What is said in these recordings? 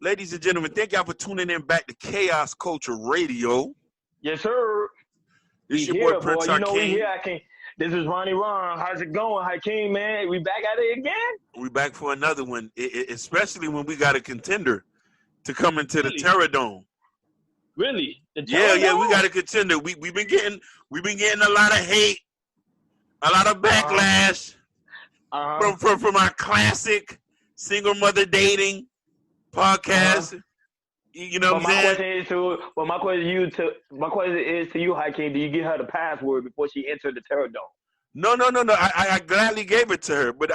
Ladies and gentlemen, thank y'all for tuning in back to Chaos Culture Radio. Yes, sir. It's your boy Prince boy. You know we Hakeem. here. This is Ronnie Ron. How's it going, Hakeem, man? We back at it again? We back for another one, especially when we got a contender to come into Really? the Terror Dome. Really? Yeah, we got a contender. We've been getting a lot of hate, a lot of backlash from our classic single mother dating podcast. You know what I'm saying? My question is to you, Hakeem. Do you give her the password before she entered the Terror Dome? No. I gladly gave it to her, but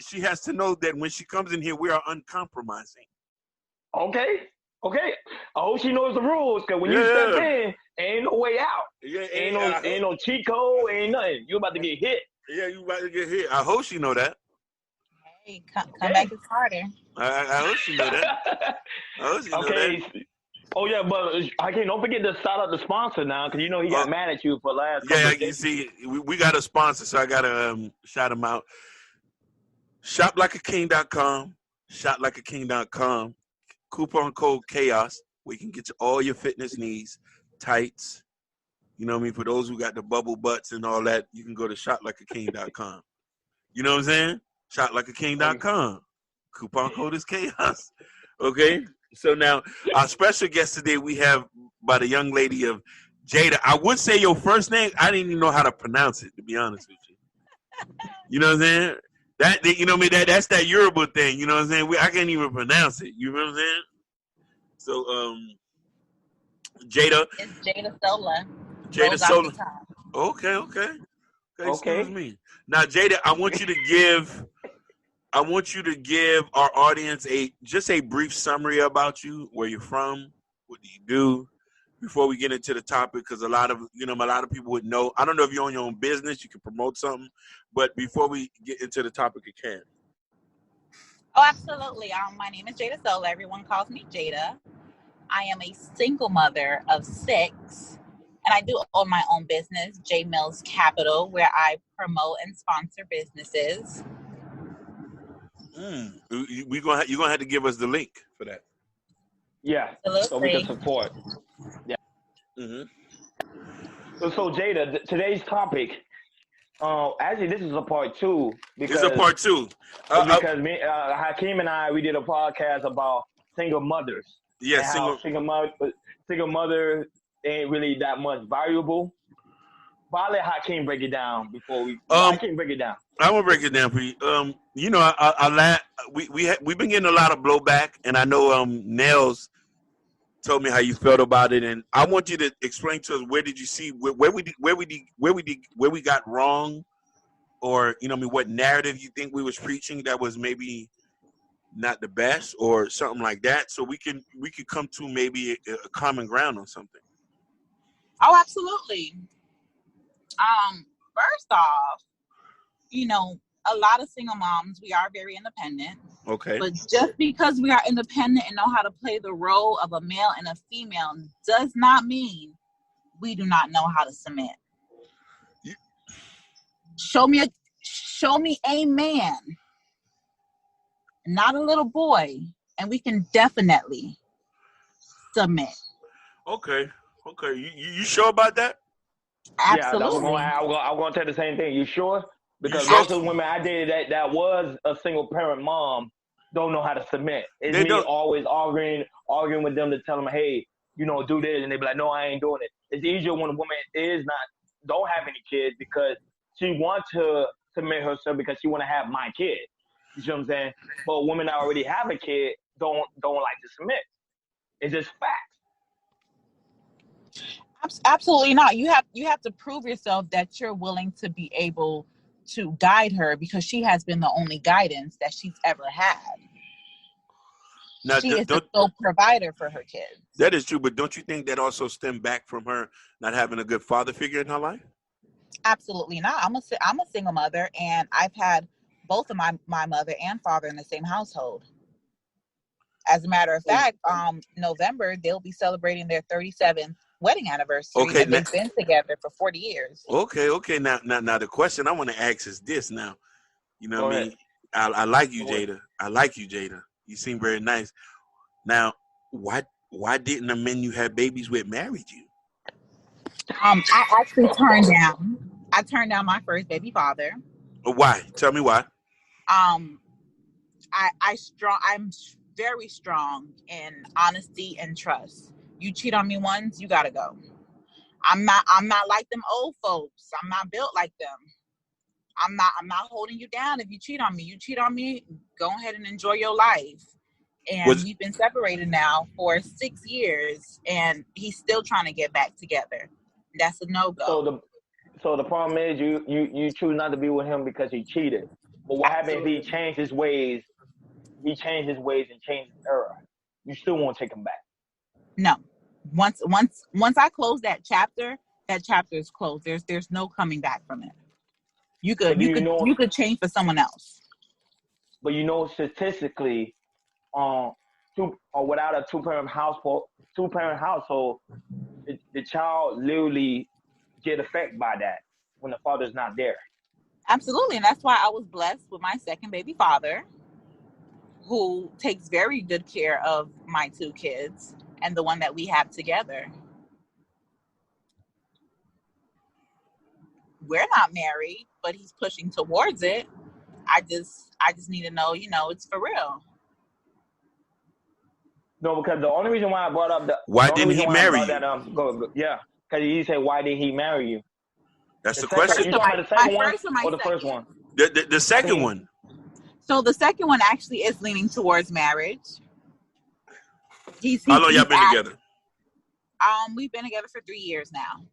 she has to know that when she comes in here, we are uncompromising. Okay. I hope she knows the rules, because when you step in, ain't no way out. Yeah, ain't no cheat code, ain't nothing. You about to get hit. Yeah, you about to get hit. I hope she know that. Hey, come back and harder. I hope she know that. Okay. Oh yeah, but Hakeem, don't forget to shout out the sponsor now, because you know he got mad at you for last. Yeah, you see, we got a sponsor, so I gotta shout him out. ShopLikeAKing.com. ShopLikeAKing.com. Coupon code Chaos, where you can get all your fitness needs, tights. You know what I mean? For those who got the bubble butts and all that, you can go to ShopLikeAKing.com. You know what I'm saying? ShopLikeAKing.com. Coupon code is Chaos. Okay? So now, our special guest today we have by the young lady of Jada. I would say your first name. I didn't even know how to pronounce it, to be honest with you. You know what I'm saying? You know what I mean? That's that Yoruba thing. You know what I'm saying? I can't even pronounce it. You know what I'm saying? So, Jada. It's Jada Soul. Jada Soul. Okay. Excuse me. Now, Jada, I want you to give our audience just a brief summary about you, where you're from, what do you do, before we get into the topic, because a lot of people would know. I don't know if you own your own business, you can promote something, but before we get into the topic, you can. Oh, absolutely. My name is Jada Soul. Everyone calls me Jada. I am a single mother of 6, and I do own my own business, J Mills Capital, where I promote and sponsor businesses. You're gonna have to give us the link for that. Yeah, absolutely. So we can support. Yeah. Mm-hmm. So Jada, today's topic. Actually, this is a part 2. This is a part 2. Because Hakeem and I, we did a podcast about single mothers. Yes, single mother ain't really that much valuable. But I'll let Hakeem break it down before we. Hakeem, break it down. I'm gonna break it down for you. We've been getting a lot of blowback, and I know Nels told me how you felt about it, and I want you to explain to us where did you see where we got wrong, or what narrative you think we was preaching that was maybe not the best, or something like that, so we could come to maybe a common ground on something. Oh, absolutely. First off, a lot of single moms, we are very independent. Okay. But just because we are independent and know how to play the role of a male and a female does not mean we do not know how to submit. Yeah. Show me a man, not a little boy, and we can definitely submit. Okay. You sure about that? Absolutely. Yeah, I'm going to tell the same thing. You sure? Because most of the women I dated that was a single parent mom don't know how to submit. It's me always arguing with them to tell them, hey, do this, and they be like, no, I ain't doing it. It's easier when a woman don't have any kids, because she wants to submit herself because she want to have my kid. You see what I'm saying? But women that already have a kid don't like to submit. It's just fact. Absolutely not. You have to prove yourself that you're willing to be able to guide her, because she has been the only guidance that she's ever had. Now, she is the sole provider for her kids. That is true, but don't you think that also stemmed back from her not having a good father figure in her life? Absolutely not. I'm a single mother, and I've had both of my mother and father in the same household. As a matter of fact, November, they'll be celebrating their 37th wedding anniversary. Okay, and they've been together for 40 years. Okay. Now the question I want to ask is this now. You know what I mean? I like you, Jada. I like you, Jada. You seem very nice. Now, why didn't the men you had babies with marry you? I actually turned down my first baby father. Why? Tell me why. I'm very strong in honesty and trust. You cheat on me once, you gotta go. I'm not like them old folks. I'm not built like them. I'm not holding you down if you cheat on me. You cheat on me, go ahead and enjoy your life. And we've been separated now for 6 years, and he's still trying to get back together. That's a no-go. So the problem is you choose not to be with him because he cheated. But what happens if he changed his ways? He changed his ways and changed his era. You still won't take him back. No. Once I close that chapter is closed. There's no coming back from it. You could change for someone else. But statistically, without a two-parent household, the child literally get affected by that when the father's not there. Absolutely, and that's why I was blessed with my second baby father, who takes very good care of my 2 kids and the one that we have together. We're not married, but he's pushing towards it. I just need to know, it's for real. No, because the only reason why I brought up why didn't he marry you? Because he said, why did he marry you? That's the question. You talking about the second one or the first one? The second one. So the second one actually is leaning towards marriage. How long y'all been together? We've been together for 3 years now.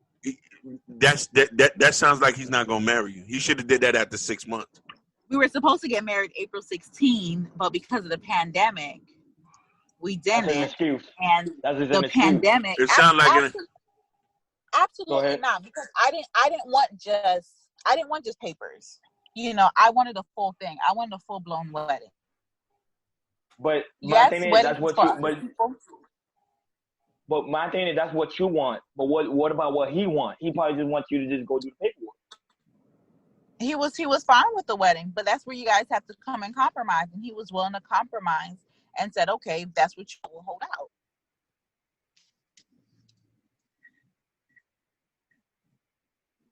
That sounds like he's not gonna marry you. He should have did that after 6 months. We were supposed to get married April 16, but because of the pandemic, we didn't. That's an excuse. And the pandemic. It sounds like absolutely not, because I didn't want just papers. I wanted a full thing. I wanted a full blown wedding. But my thing is that's what you. But my thing is that's what you want. But what about what he wants? He probably just wants you to just go do the paperwork. He was fine with the wedding, but that's where you guys have to come and compromise. And he was willing to compromise and said, "Okay, that's what you will hold out."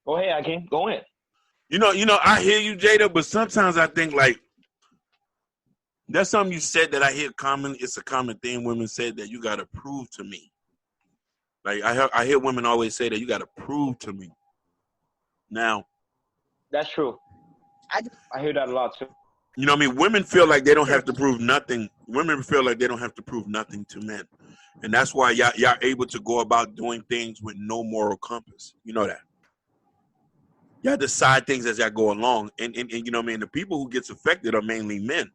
Go ahead, Akeem. Go in. I hear you, Jada, but sometimes I think like that's something you said that I hear common. It's a common thing women say that you got to prove to me. Like I hear women always say that you got to prove to me. Now, that's true. I hear that a lot too. You know what I mean? Women feel like they don't have to prove nothing. Women feel like they don't have to prove nothing to men. And that's why y'all able to go about doing things with no moral compass. You know that. Y'all decide things as y'all go along. And you know what I mean? The people who gets affected are mainly men.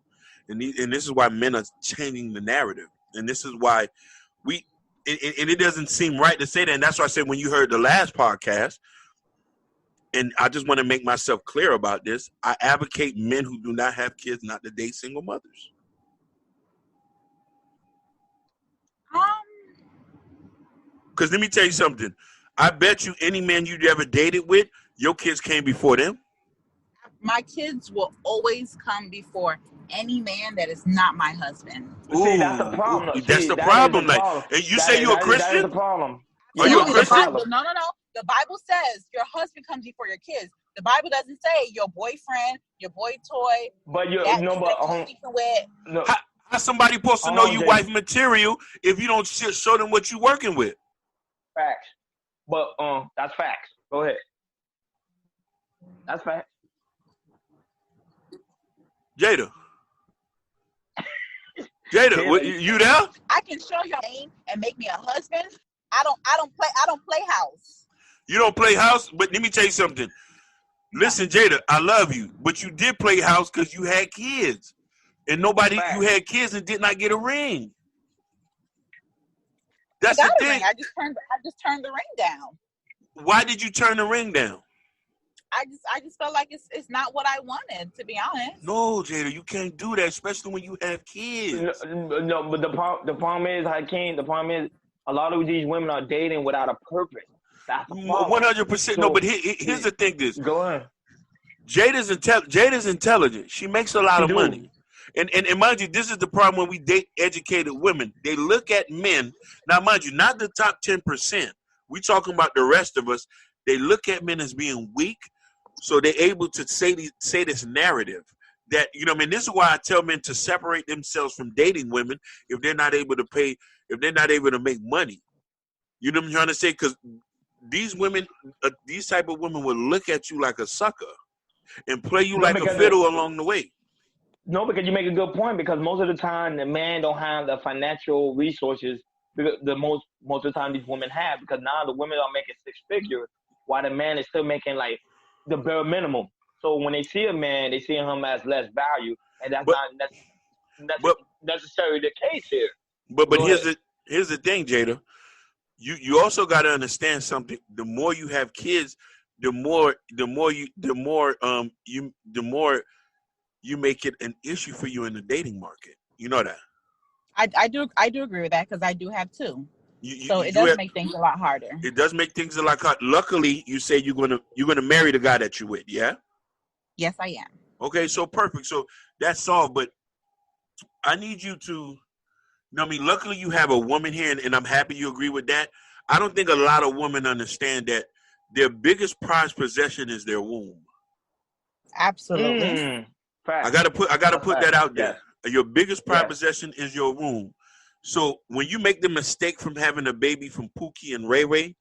And this is why men are changing the narrative. And this is why and it doesn't seem right to say that. And that's why I said when you heard the last podcast, and I just want to make myself clear about this, I advocate men who do not have kids not to date single mothers. Because let me tell you something. I bet you any man you ever dated with, your kids came before them. My kids will always come before any man that is not my husband. See, that's the problem. That's the problem. Like, and you say you're a Christian? That is the problem. Are you a Christian? No. The Bible says your husband comes before your kids. The Bible doesn't say your boyfriend, your boy toy. But how somebody supposed to know you wife material if you don't show them what you working with? Facts. But that's facts. Go ahead. That's facts. Jada, you there? I can show you a name and make me a husband. I don't play house. You don't play house, but let me tell you something. Listen, Jada, I love you, but you did play house because you had kids, and you had kids and did not get a ring. That's the thing. I just turned the ring down. Why did you turn the ring down? I just felt like it's not what I wanted, to be honest. No, Jada, you can't do that, especially when you have kids. No, but the problem is, Hakeem, a lot of these women are dating without a purpose. That's the problem. 100%. No, but here's the thing. Go ahead. Jada's intelligent. She makes a lot of money. And mind you, this is the problem when we date educated women. They look at men. Now, mind you, not the top 10%. We talking about the rest of us. They look at men as being weak, so they're able to say this narrative that, you know, I mean, this is why I tell men to separate themselves from dating women if they're not able to pay, if they're not able to make money. You know what I'm trying to say? Because these women, these type of women will look at you like a sucker and play you like a fiddle along the way. No, because you make a good point. Because most of the time, the man don't have the financial resources. The most of the time these women have, because now the women are making 6 figures, while the man is still making like the bare minimum. So when they see a man, they see him as less value, and that's not necessarily the case here. But here's the thing, Jada. You also got to understand something. The more you have kids, the more you make it an issue for you in the dating market. You know that. I do agree with that, because I do have 2. So it does make things a lot harder. It does make things a lot harder. Luckily, you say you're gonna marry the guy that you're with, yeah? Yes, I am. Okay, so perfect. So that's solved. But I need you to, you know what I mean, luckily you have a woman here, and I'm happy you agree with that. I don't think a lot of women understand that their biggest prized possession is their womb. Absolutely. I gotta put that out there. Yes. Your biggest pride possession is your womb. So when you make the mistake from having a baby from Pookie and Ray Ray,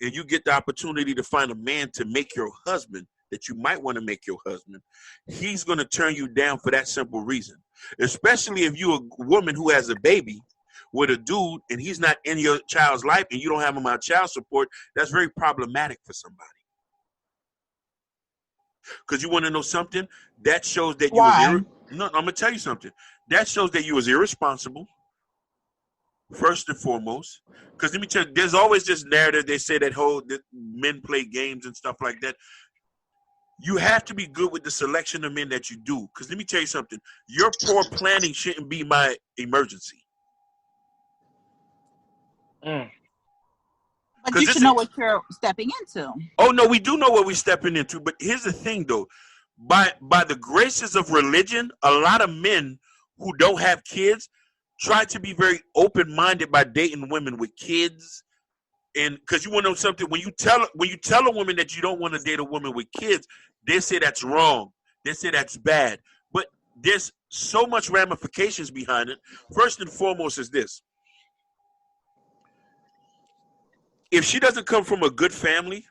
and you get the opportunity to find a man to make your husband, that you might want to make your husband, he's going to turn you down for that simple reason. Especially if you're a woman who has a baby with a dude and he's not in your child's life and you don't have him on child support, that's very problematic for somebody. Because you want to know something? That shows that you was no, I'm gonna tell you something. That shows that you was irresponsible, first and foremost. Because let me tell you, there's always this narrative. They say that men play games and stuff like that. You have to be good with the selection of men that you do. Because let me tell you something. Your poor planning shouldn't be my emergency. But you should know what you're stepping into. Oh no, we do know what we're stepping into. But here's the thing, though. By the graces of religion, a lot of men who don't have kids try to be very open-minded by dating women with kids. And because you want to know something, when you tell a woman that you don't want to date a woman with kids, they say that's wrong. They say that's bad. But there's so much ramifications behind it. First and foremost is this. If she doesn't come from a good family,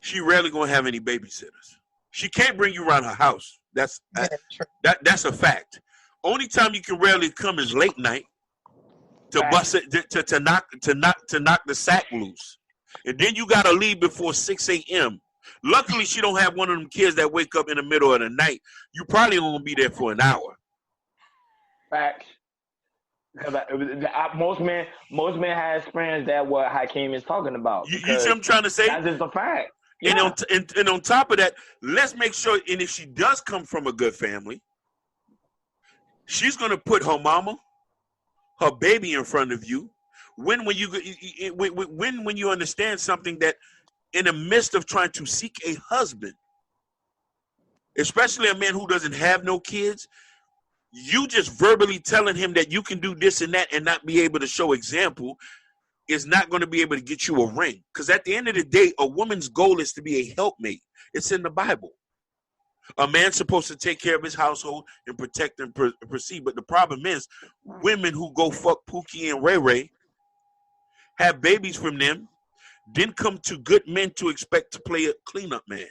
she rarely going to have any babysitters. She can't bring you around her house. That's a fact. Only time you can rarely come is late night to bust it to knock the sack loose, and then you gotta leave before 6 a.m. Luckily, she don't have one of them kids that wake up in the middle of the night. You probably gonna be there for an hour. Facts. Because most men has friends that what Hakeem is talking about. You see what I'm trying to say? That's just a fact. Yeah. And on top of that, let's make sure, and if she does come from a good family, she's going to put her mama, her baby in front of you. When you understand something, that in the midst of trying to seek a husband, especially a man who doesn't have no kids, you just verbally telling him that you can do this and that and not be able to show example is not going to be able to get you a ring. Because at the end of the day, a woman's goal is to be a helpmate. It's in the Bible. A man's supposed to take care of his household and protect and proceed. But the problem is, women who go fuck Pookie and Ray Ray, have babies from them, then come to good men to expect to play a cleanup man.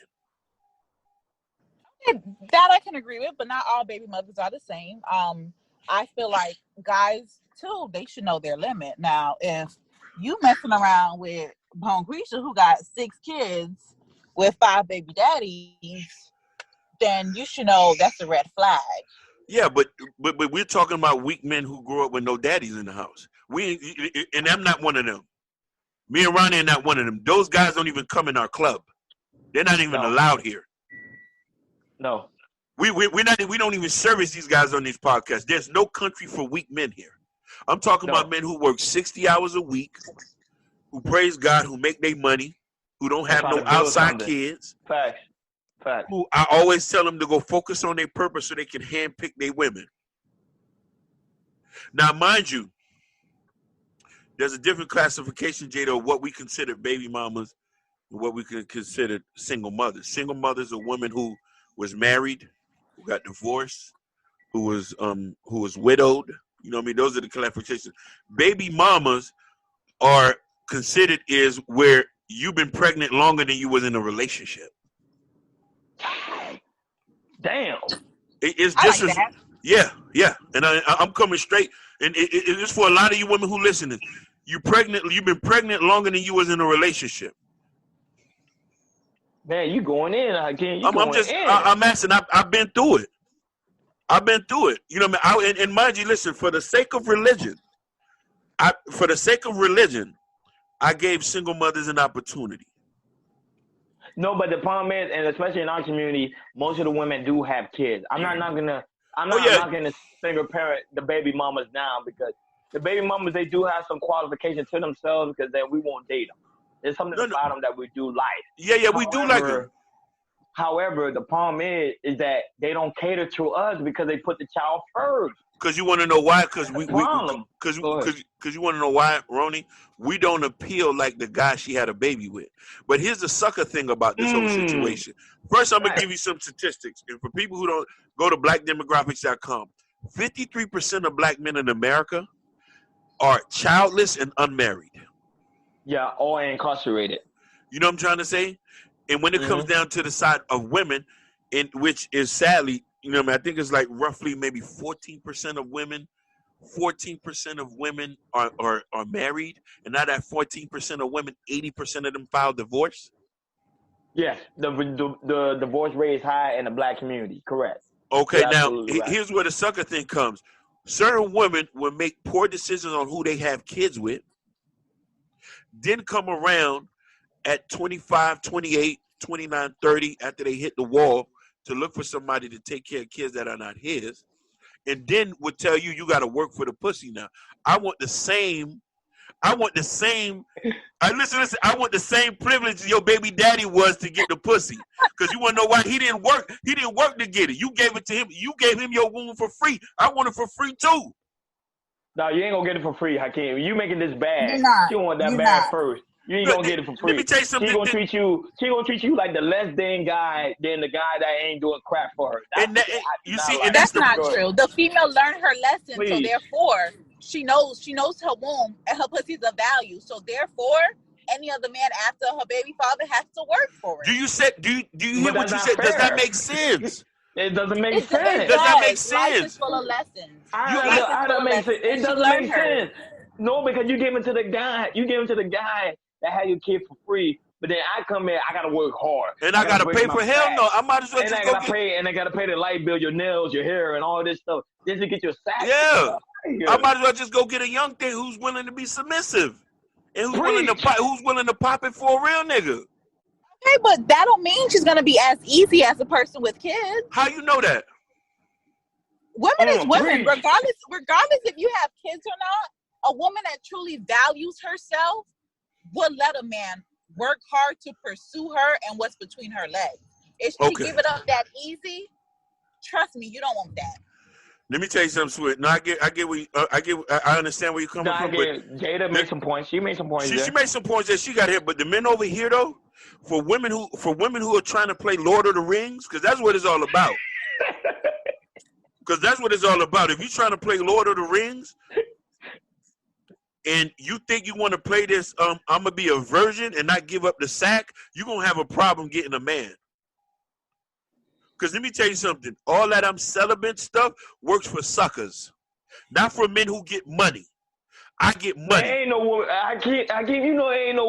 That I can agree with, but not all baby mothers are the same. I feel like guys, too, they should know their limit. Now, if you messing around with Bone Creature who got 6 kids with 5 baby daddies, then you should know that's a red flag. Yeah, but we're talking about weak men who grew up with no daddies in the house. And I'm not one of them. Me and Ronnie are not one of them. Those guys don't even come in our club. They're not even allowed here. No. We don't even service these guys on these podcasts. There's no country for weak men here. I'm talking about men who work 60 hours a week, who praise God, who make their money, who don't have no outside kids. Facts. Fact. who I always tell them to go focus on their purpose so they can handpick their women. Now, mind you, there's a different classification, Jada, of what we consider baby mamas and what we can consider single mothers. Single mothers are women who was married, who got divorced, who was widowed. You know what I mean? Those are the classifications. Baby mamas are considered is where you've been pregnant longer than you was in a relationship. Damn. It's I just like that. yeah. And I'm coming straight. And it's for a lot of you women who listening. You've been pregnant longer than you was in a relationship. Man, you going in, again. I'm asking, I've been through it. You know what I mean? And mind you, listen, for the sake of religion, I gave single mothers an opportunity. No, but the problem is, and especially in our community, most of the women do have kids. I'm not gonna single parent the baby mamas now, because the baby mamas, they do have some qualifications to themselves, because then we won't date them. There's something about them that we do like. Yeah, we do like them. However, the problem is that they don't cater to us because they put the child first. Because you want to know why? Because you want to know why, Roni? We don't appeal like the guy she had a baby with. But here's the sucker thing about this whole situation. First, I'm gonna give you some statistics, and for people who don't, go to blackdemographics.com. 53% of black men in America are childless and unmarried. Yeah, or incarcerated. You know what I'm trying to say? And when it comes down to the side of women, in which is sadly, you know what I mean, I think it's like roughly maybe 14% of women. 14% of women are married, and out of that 14% of women, 80% of them file divorce. Yes, the divorce rate is high in the black community. Correct. Okay, now here's where the sucker thing comes. Certain women will make poor decisions on who they have kids with, then come around at 25, 28, 29, 30 after they hit the wall to look for somebody to take care of kids that are not his, and then would tell you got to work for the pussy now. I want the same privilege your baby daddy was to get the pussy. Because you want to know why? He didn't work to get it. You gave it to him. You gave him your womb for free. I want it for free too. No, you ain't gonna get it for free, Hakeem. You making this bad. You want that bad not. first. You ain't gonna get it for free. Let me tell you something. She gonna treat you like the less than guy than the guy that ain't doing crap for her. That's not true. The female learned her lesson, so therefore she knows her womb and her pussy's of value. So therefore, any other man after her baby father has to work for it. Do you hear what you said? Does that make sense? It doesn't make sense. Does that make sense? Life is full of lessons. It doesn't make sense. No, because you gave it to the guy. You gave it to the guy that had your kid for free. But then I come in, I gotta work hard. And I gotta pay for hell no. I might as well just go pay, and I gotta pay the light bill, your nails, your hair, and all this stuff just to get your sack. Yeah. I might as well just go get a young thing who's willing to be submissive. And who's willing to pop it for a real nigga. Okay, but that don't mean she's gonna be as easy as a person with kids. How you know that? Women is women, regardless if you have kids or not. A woman that truly values herself would let a man work hard to pursue her and what's between her legs. If she give it up that easy, trust me, you don't want that. Let me tell you something, Sweet. No, I understand where you're coming from. But Jada made some points. She made some points. She made some points that she got here. But the men over here, though, for women who are trying to play Lord of the Rings, because that's what it's all about. Because that's what it's all about. If you're trying to play Lord of the Rings, and you think you want to play this, I'm gonna be a virgin and not give up the sack, you're gonna have a problem getting a man. Because let me tell you something, all that I'm celibate stuff works for suckers, not for men who get money. I get money. There ain't no woman. I can't. You know, ain't no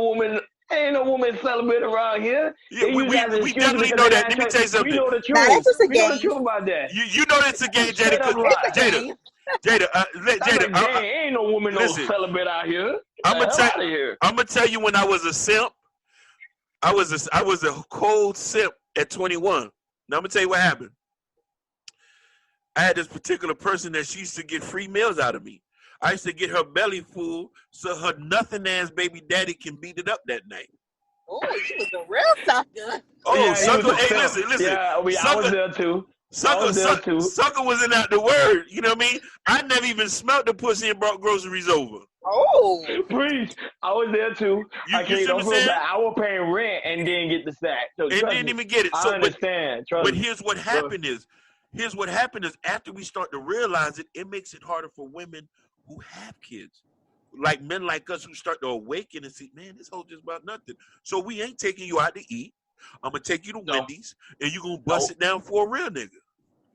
woman celibate around here. Yeah, we definitely know that. Let me tell you something. We know the truth. We know the truth about that. You know that's a game, Jada. Jada, ain't no woman no celibate out here. I'm gonna tell you when I was a simp. I was a cold simp at 21. Now I'm gonna tell you what happened. I had this particular person that she used to get free meals out of me. I used to get her belly full so her nothing ass baby daddy can beat it up that night. Oh, you was a real sucker. Oh, Yeah, sucker. Hey, listen. Yeah, I mean, I was there too. Sucker wasn't out the word. You know what I mean? I never even smelled the pussy and brought groceries over. Oh. Preach. I was there too. You see Don't what I'm feel saying? bad. I was paying rent and didn't get the sack. So and didn't even get it. I understand. But here's what happened is after we start to realize it, it makes it harder for women who have kids. Like men like us who start to awaken and see, man, this whole just about nothing. So we ain't taking you out to eat. I'm gonna take you to Wendy's and you gonna bust it down for a real nigga.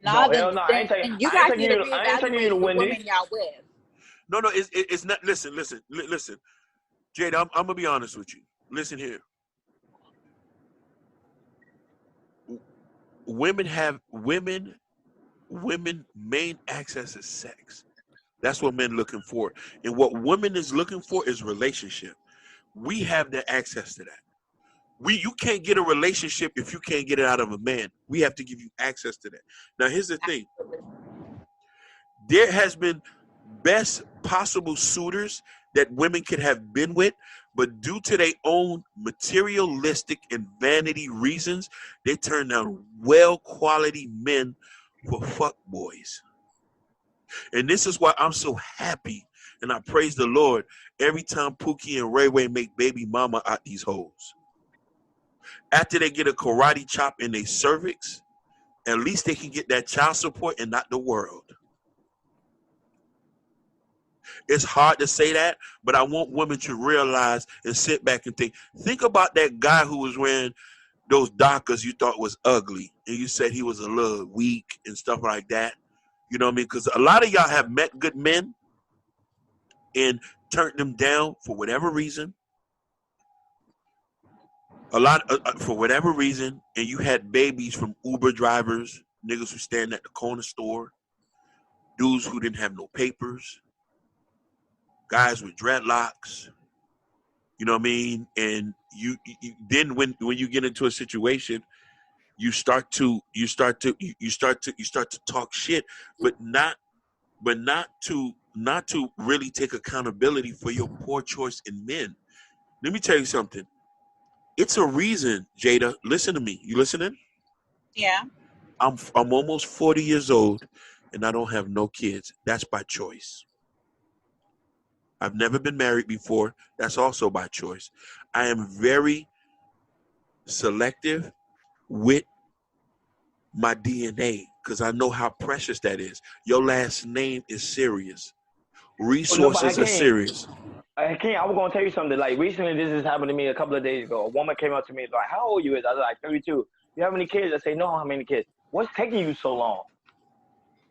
No, I ain't taking you to the women y'all with. No, it's not. Listen, Jada. I'm gonna be honest with you. Listen here. Women main access is sex. That's what men looking for, and what women is looking for is relationship. We have the access to that. You can't get a relationship if you can't get it out of a man. We have to give you access to that. Now, here's the thing. There has been best possible suitors that women could have been with, but due to their own materialistic and vanity reasons, they turn down well-quality men for fuck boys. And this is why I'm so happy, and I praise the Lord every time Pookie and Ray Ray make baby mama out these hoes. After they get a karate chop in their cervix, at least they can get that child support and not the world. It's hard to say that, but I want women to realize and sit back and think about that guy who was wearing those Dockers you thought was ugly, and you said he was a little weak and stuff like that. You know what I mean? Because a lot of y'all have met good men and turned them down for whatever reason. For whatever reason, and you had babies from Uber drivers, niggas who stand at the corner store, dudes who didn't have no papers, guys with dreadlocks. You know what I mean? And you then when you get into a situation, you start to talk shit, but not to really take accountability for your poor choice in men. Let me tell you something. It's a reason, Jada. Listen to me. You listening? Yeah. I'm almost 40 years old, and I don't have no kids. That's by choice. I've never been married before. That's also by choice. I am very selective with my DNA because I know how precious that is. Your last name is serious. Resources are serious. I was going to tell you something. Like, recently, this has happened to me a couple of days ago. A woman came up to me, like, how old you is? I was like, 32. You have any kids? I say, no, how many kids? What's taking you so long?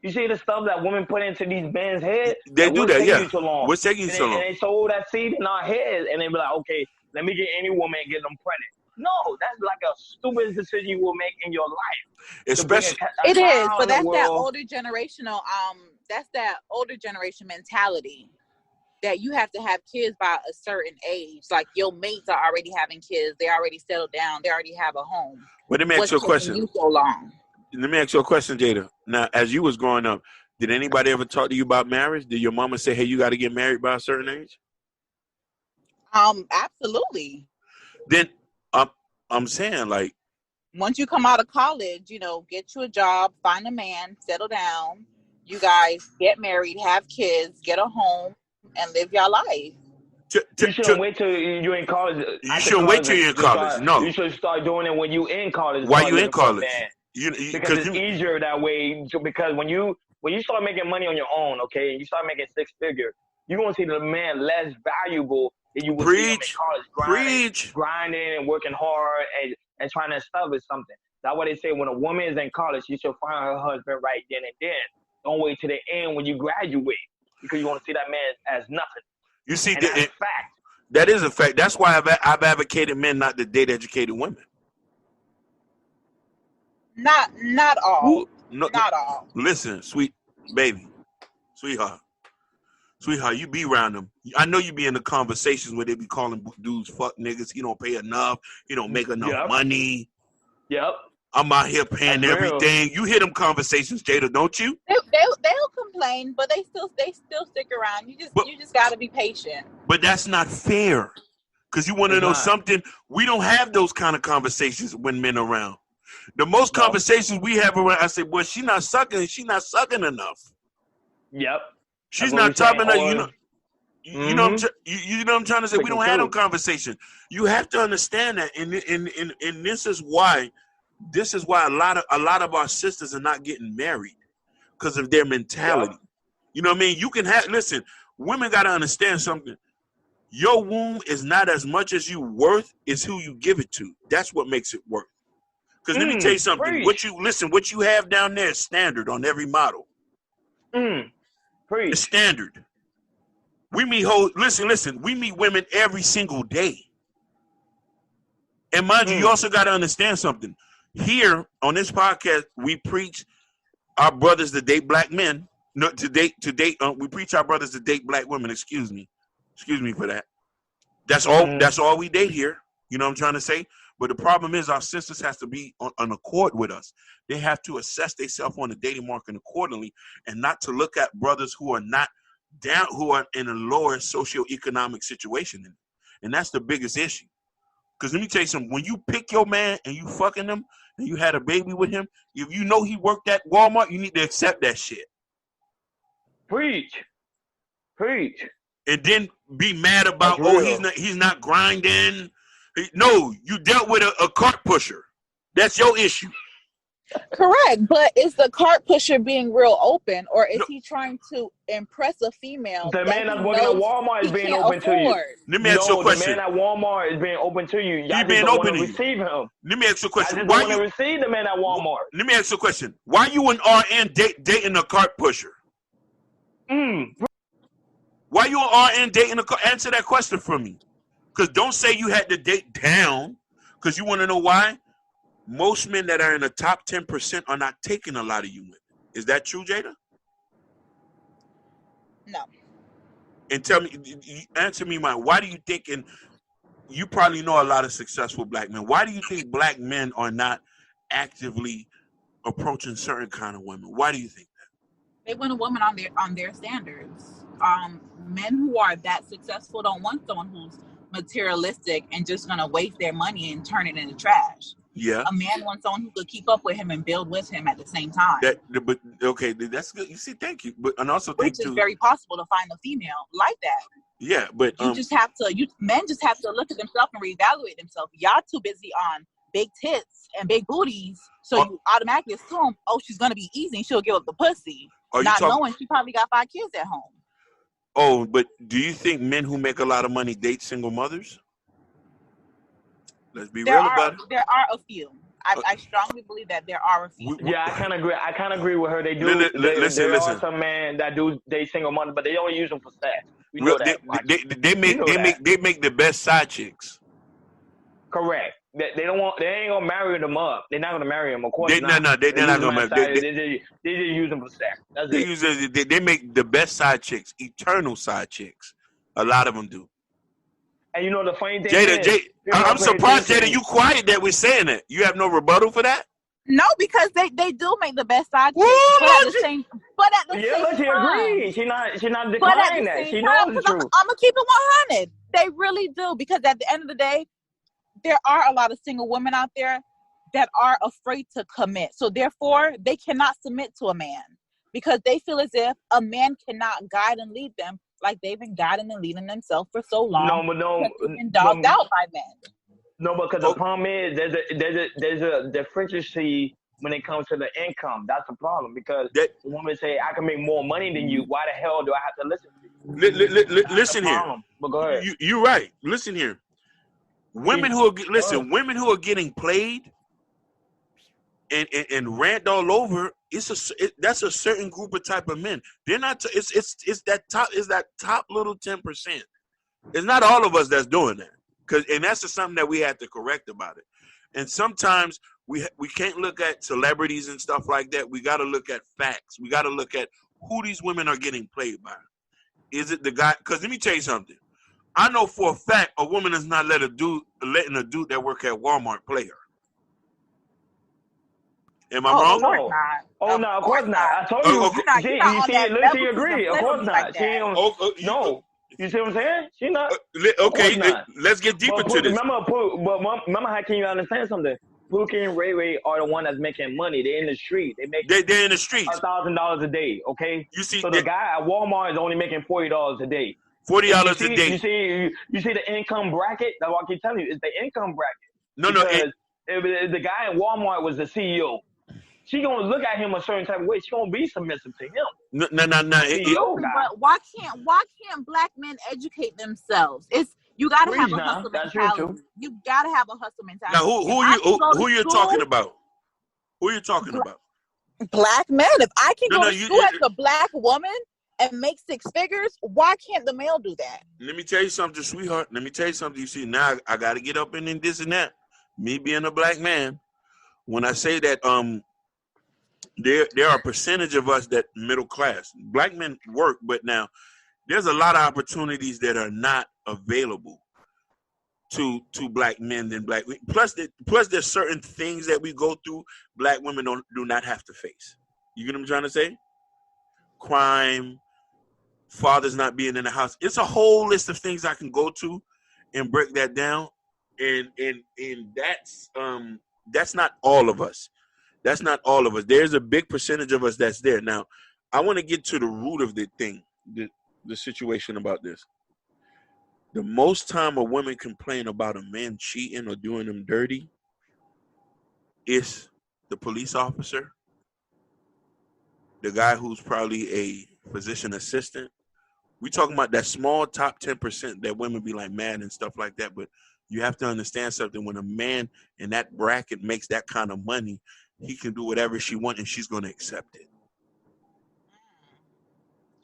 You see the stuff that women put into these men's heads? They do that, yeah. You so long? What's taking you so long? And they sold that seed in our heads, and they be like, okay, let me get any woman and get them pregnant. No, that's like a stupid decision you will make in your life. Especially, it is, but that's that older generational. That's that older generation mentality that you have to have kids by a certain age. Like your mates are already having kids, they already settled down, they already have a home. But let me ask you a question. You so long? Let me ask you a question, Jada. Now, as you was growing up, did anybody ever talk to you about marriage? Did your mama say, hey, you got to get married by a certain age? Absolutely. Then I'm saying, like, once you come out of college, get you a job, find a man, settle down. You guys get married, have kids, get a home, and live your life. You shouldn't wait till you're in college. You shouldn't wait till you're in college. No. You should start doing it when you're in college. Why you in college? Because it's easier that way. Because when you start making money on your own, okay, and you start making six figures, you're going to see the man less valuable than you would see him in college. Grinding and working hard and trying to establish something. That's why they say when a woman is in college, she should find her husband right then and then. Don't wait till the end when you graduate, because you want to see that man as nothing. You see, that's a fact. That is a fact. That's why I've advocated men not to date educated women. Not all. Not all. Listen, sweet baby, sweetheart, you be around them. I know you be in the conversations where they be calling dudes fuck niggas. He don't pay enough. He don't make enough money. Yep. I'm out here paying everything. You hear them conversations, Jada, don't you? They'll complain, but they still stick around. You just gotta be patient. But that's not fair. Because you want to know something? We don't have those kind of conversations when men are around. The most conversations we have around, I say, boy, she's not sucking enough. Yep. She's not talking enough, you know. You know what I'm trying to say? We don't have no conversation. You have to understand that, and this is why a lot of our sisters are not getting married because of their mentality. Yep. You know what I mean? You can listen, women got to understand something. Your womb is not as much as you worth, is who you give it to. That's what makes it worth. Because let me tell you something. Preach. What you have down there is standard on every model. Preach. It's standard. We meet we meet women every single day. And mind you also got to understand something. Here on this podcast, we preach our brothers to date black men. No, we preach our brothers to date black women. Excuse me for that. That's all we date here. You know what I'm trying to say? But the problem is our sisters has to be on accord with us. They have to assess themselves on the dating market accordingly, and not to look at brothers who are not down, who are in a lower socioeconomic situation. And that's the biggest issue. Because let me tell you something. When you pick your man and you fucking him and you had a baby with him, if you know he worked at Walmart, you need to accept that shit. Preach. And then be mad about, he's not grinding. No, you dealt with a cart pusher. That's your issue. Correct, but is the cart pusher being real open, or is he trying to impress a female? The man that's working at Walmart is being open to you. Let me ask you a question. The man at Walmart is being open to you. He's being open to you. Receive him. Let me ask you a question. I just want to receive the man at Walmart. Let me ask you a question. Why you an RN dating a cart pusher? Why you an RN dating a cart? Answer that question for me. Because don't say you had to date down. Because you want to know why? Most men that are in the top 10% are not taking a lot of you women. Is that true, Jada? No. And tell me, answer me, man. Why do you think, and you probably know a lot of successful black men, why do you think black men are not actively approaching certain kind of women? Why do you think that? They want a woman on their standards. Men who are that successful don't want someone who's materialistic and just gonna waste their money and turn it into trash. Yeah. A man wants someone who could keep up with him and build with him at the same time. But okay, that's good. You see, thank you. But and also which is very possible to find a female like that. Yeah, but men just have to look at themselves and reevaluate themselves. Y'all too busy on big tits and big booties, so you automatically assume, she's gonna be easy and she'll give up the pussy, not knowing she probably got 5 kids at home. Oh, but do you think men who make a lot of money date single mothers? Let's be real about it. There are a few. I strongly believe that there are a few. Yeah, I kind of agree with her. They do. There are some men that do date single mothers, but they only use them for sex. We know that. They make the best side chicks. Correct. They ain't gonna marry them up. They're not gonna marry them. Of course not. No, they're not gonna marry. They just use them for sex. That's it. They make the best side chicks, eternal side chicks. A lot of them do. And you know the funny thing Jada, I'm surprised, Jada, you quiet that we're saying that. You have no rebuttal for that? No, because they do make the best side chicks. But at the same time, she agrees. She not declining that. She knows the truth. I'm gonna keep it 100. They really do, because at the end of the day, there are a lot of single women out there that are afraid to commit. So therefore, they cannot submit to a man because they feel as if a man cannot guide and lead them like they've been guiding and leading themselves for so long. They've been dogged out by men. No, because the problem is there's a deficiency when it comes to the income. That's the problem, because the woman say, I can make more money than you. Why the hell do I have to listen to you? Listen here. But go ahead. You're right. Listen here. Women who are getting played and rant all over, that's a certain group of type of men. They're not. It's that top little 10%. It's not all of us that's doing that. And that's just something that we have to correct about it. And sometimes we can't look at celebrities and stuff like that. We got to look at facts. We got to look at who these women are getting played by. Is it the guy? Because let me tell you something. I know for a fact a woman is not letting a dude that work at Walmart play her. Am I wrong? No, of course not. I told you. She agreed. Of course not. She ain't. No. You see what I'm saying? She not. Okay, not. let's get deep into this. Remember, how can you understand something? Pookie and Ray Ray are the one that's making money. They're in the street. They're in the streets. $1,000 a day. Okay. You see, so the guy at Walmart is only making $40 a day. $40 a day. You see the income bracket. That's what I keep telling you. It's the income bracket. No. If the guy in Walmart was the CEO, she gonna look at him a certain type of way. She gonna be submissive to him. No. But why can't black men educate themselves? You gotta have a hustle mentality. You gotta have a hustle mentality. Now, who you talking about? Who are you talking about? Black men. If I can go to school as a black woman and make six figures, why can't the male do that? Let me tell you something, sweetheart. Let me tell you something. You see, now I got to get up in this and that. Me being a black man, when I say that, there are a percentage of us that middle class. Black men work, but now there's a lot of opportunities that are not available to black men than black women. Plus there's certain things that we go through black women do not have to face. You get what I'm trying to say? Crime, fathers not being in the house. It's a whole list of things I can go to and break that down. And that's not all of us. That's not all of us. There's a big percentage of us that's there. Now, I want to get to the root of the thing, the situation about this. The most time a woman complain about a man cheating or doing them dirty is the police officer, the guy who's probably a physician assistant. We talking about that small top 10% that women be like mad and stuff like that. But you have to understand something. When a man in that bracket makes that kind of money, he can do whatever she wants and she's going to accept it.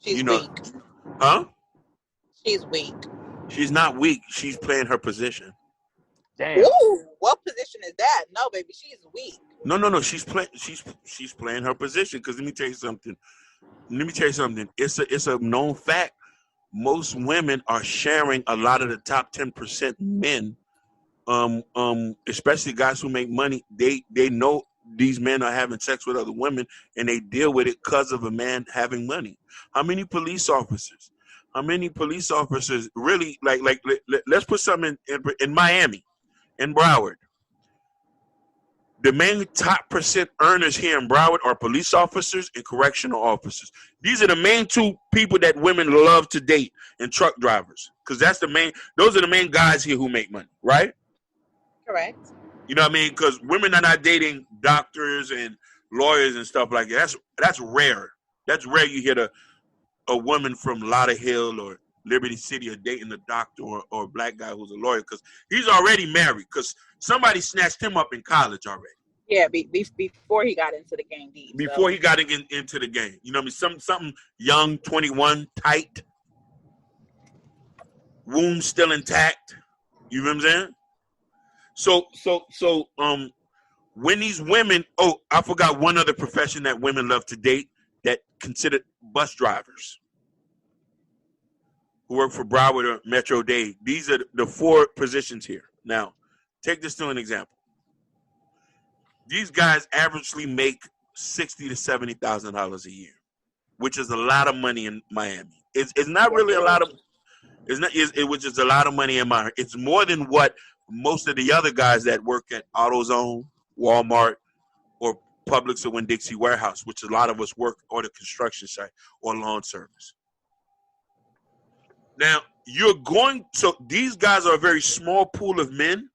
She's weak. Huh? She's weak. She's not weak. She's playing her position. Damn. Ooh, what position is that? No, baby, she's weak. No. She's playing her position. Because let me tell you something. It's a known fact. Most women are sharing a lot of the top 10% men. Especially guys who make money. They know these men are having sex with other women, and they deal with it because of a man having money. How many police officers really like let's put something in Miami, in Broward. The main top percent earners here in Broward are police officers and correctional officers. These are the main two people that women love to date, and truck drivers, because those are the main guys here who make money, right? Correct. You know what I mean? Because women are not dating doctors and lawyers and stuff like that. That's rare. That's rare. You hear a woman from Lauderhill or Liberty City are dating a doctor or a black guy who's a lawyer, because he's already married, because somebody snatched him up in college already. Yeah, before he got into the game deep. Before he got into the game. You know what I mean? Something young, 21, tight, womb still intact. You know what I'm saying? So when these women, I forgot one other profession that women love to date, that considered bus drivers who work for Broward or Metro Dade. These are the four positions here. Now, take this to an example. These guys averagely make $60,000 to $70,000 a year, which is a lot of money in Miami. It's not really a lot of. Which is a lot of money in Miami. It's more than what most of the other guys that work at AutoZone, Walmart, or Publix or Winn-Dixie Warehouse, which a lot of us work, or the construction site or lawn service. Now, these guys are a very small pool of men,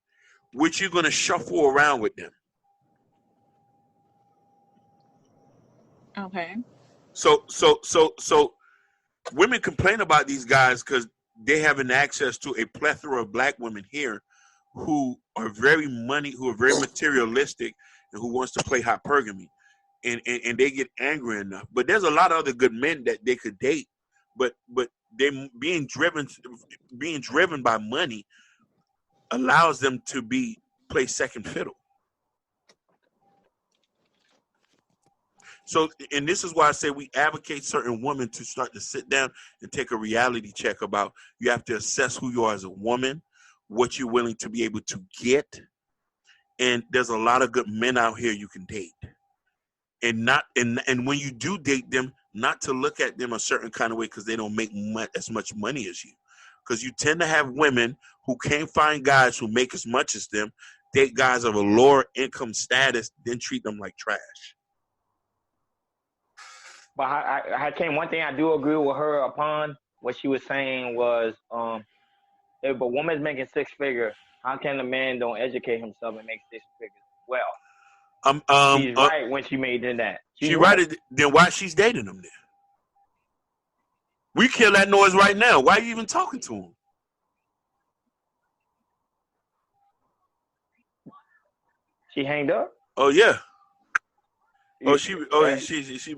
which you're going to shuffle around with them. Okay. So women complain about these guys because they have an access to a plethora of black women here who are very materialistic, and who wants to play hypergamy, and they get angry enough. But there's a lot of other good men that they could date, but they being driven by money allows them to play second fiddle. So, and this is why I say we advocate certain women to start to sit down and take a reality check about, you have to assess who you are as a woman, what you're willing to be able to get. And there's a lot of good men out here you can date. And when you do date them, not to look at them a certain kind of way because they don't make as much money as you. because you tend to have women who can't find guys who make as much as them, date guys of a lower income status, then treat them like trash. But I came. One thing I do agree with her upon what she was saying was, if a woman's making 6 figures, how can a man don't educate himself and make 6 figures? Well, she's right when she made that. She's right. Then why she's dating him then? We kill that noise right now. Why are you even talking to him? She hanged up? Oh yeah. She back. Oh yeah, she's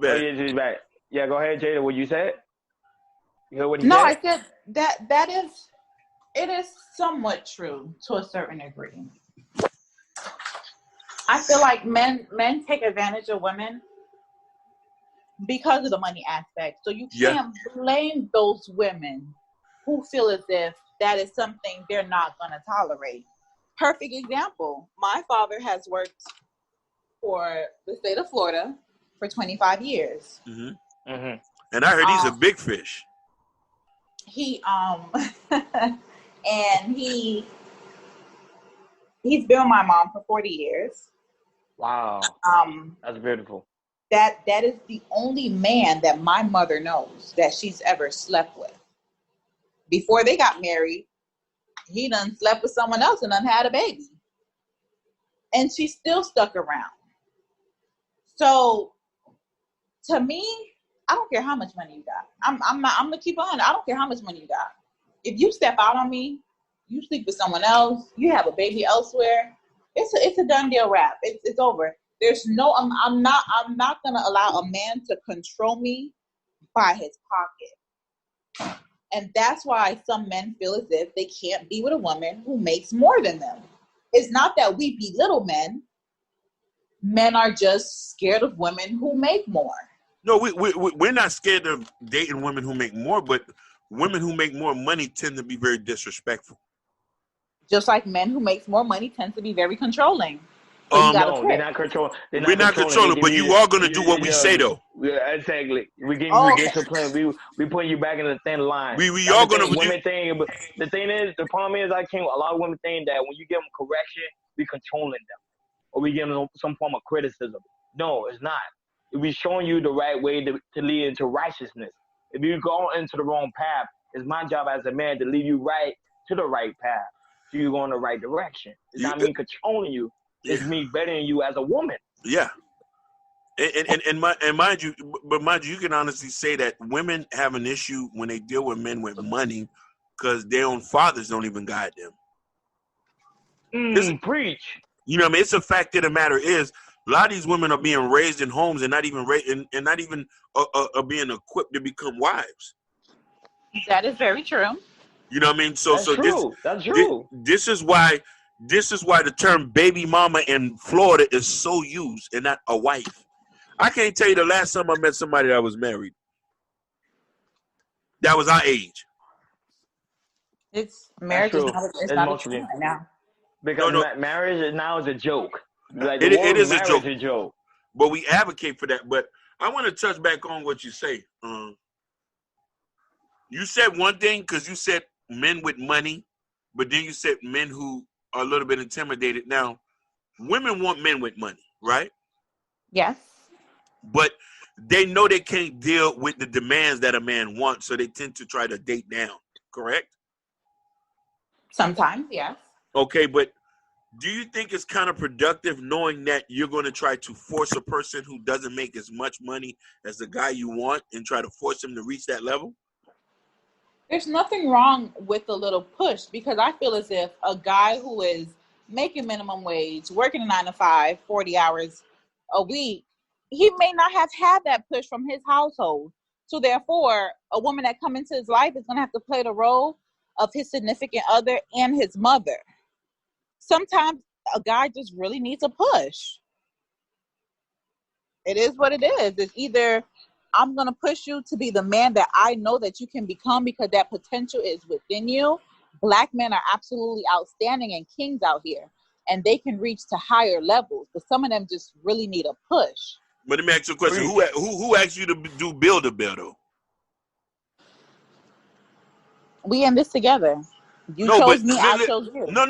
back. Yeah, go ahead, Jada. What you said? You heard what he said? No, I said that is somewhat true to a certain degree. I feel like men take advantage of women because of the money aspect. So you can't blame those women who feel as if that is something they're not going to tolerate. Perfect example. My father has worked for the state of Florida for 25 years. Mm-hmm. Mm-hmm. And I heard he's a big fish. He and he's been with my mom for 40 years. Wow. That's beautiful. That is the only man that my mother knows that she's ever slept with. Before they got married, he done slept with someone else and done had a baby. And she still stuck around. So to me, I don't care how much money you got. I'm gonna keep on. I don't care how much money you got. If you step out on me, you sleep with someone else, you have a baby elsewhere, it's a done deal wrap. It's over. There's no I'm not gonna allow a man to control me by his pocket. And that's why some men feel as if they can't be with a woman who makes more than them. It's not that we belittle men. Men are just scared of women who make more. No, we're not scared of dating women who make more, but women who make more money tend to be very disrespectful. Just like men who make more money tend to be very controlling. So no, they're not controlling. We're not controlling, but you are going to do what we say, though. Yeah, exactly. We give you discipline. We putting you back in the thin line. We are going to. Women think, but the thing is, the problem is, a lot of women think that when you give them correction, we controlling them, or we give them some form of criticism. No, it's not. We're showing you the right way to lead into righteousness. If you go into the wrong path, it's my job as a man to lead you right to the right path. So you go in the right direction. It's not me controlling you. It's me bettering you as a woman. Yeah. And mind you, you can honestly say that women have an issue when they deal with men with money because their own fathers don't even guide them. Preach. You know what I mean? It's a fact of the matter is a lot of these women are being raised in homes and not even are being equipped to become wives. That is very true. You know what I mean? That's true. This is why the term baby mama in Florida is so used and not a wife. I can't tell you the last time I met somebody that was married. That was our age. Marriage is not a trend right now. Because marriage now is a joke. Like it is a joke. But we advocate for that. But I want to touch back on what you say. You said one thing because you said men with money, but then you said men who are a little bit intimidated. Now, women want men with money, right? Yes. But they know they can't deal with the demands that a man wants, so they tend to try to date down, correct? Sometimes, yes. Okay, but do you think it's kind of productive knowing that you're going to try to force a person who doesn't make as much money as the guy you want and try to force him to reach that level? There's nothing wrong with a little push because I feel as if a guy who is making minimum wage, working a 9-to-5, 40 hours a week, he may not have had that push from his household. So therefore, a woman that comes into his life is going to have to play the role of his significant other and his mother. Sometimes a guy just really needs a push. It is what it is. It's either I'm going to push you to be the man that I know that you can become because that potential is within you. Black men are absolutely outstanding and kings out here, and they can reach to higher levels, but some of them just really need a push. But let me ask you a question. Who asked you to do Build-A-Bear, though? We in this together. You chose me, I chose you. No.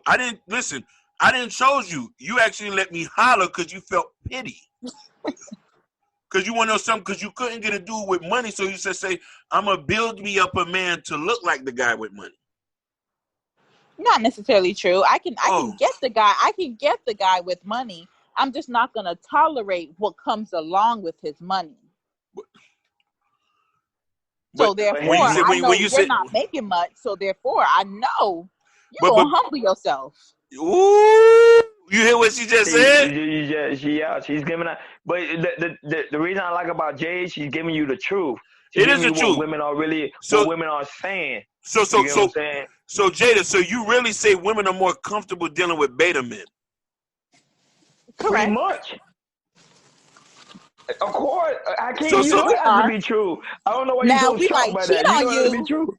I didn't listen. I didn't chose you. You actually let me holler because you felt pity. Because you want to know something, because you couldn't get a dude with money, so you said, I'm going to build me up a man to look like the guy with money. Not necessarily true. I can get the guy with money. I'm just not going to tolerate what comes along with his money. So therefore, I know you're not making much. So therefore, I know you're going to humble yourself. Ooh, you hear what she just said? She's giving that. But the reason I like about Jade, she's giving you the truth. She's giving you what women are really, what women are saying. So Jada, so you really say women are more comfortable dealing with beta men? Correct. Pretty much. Of course, I can't. You know it has to be true. I don't know why you're so shocked by that. You know it has to be true.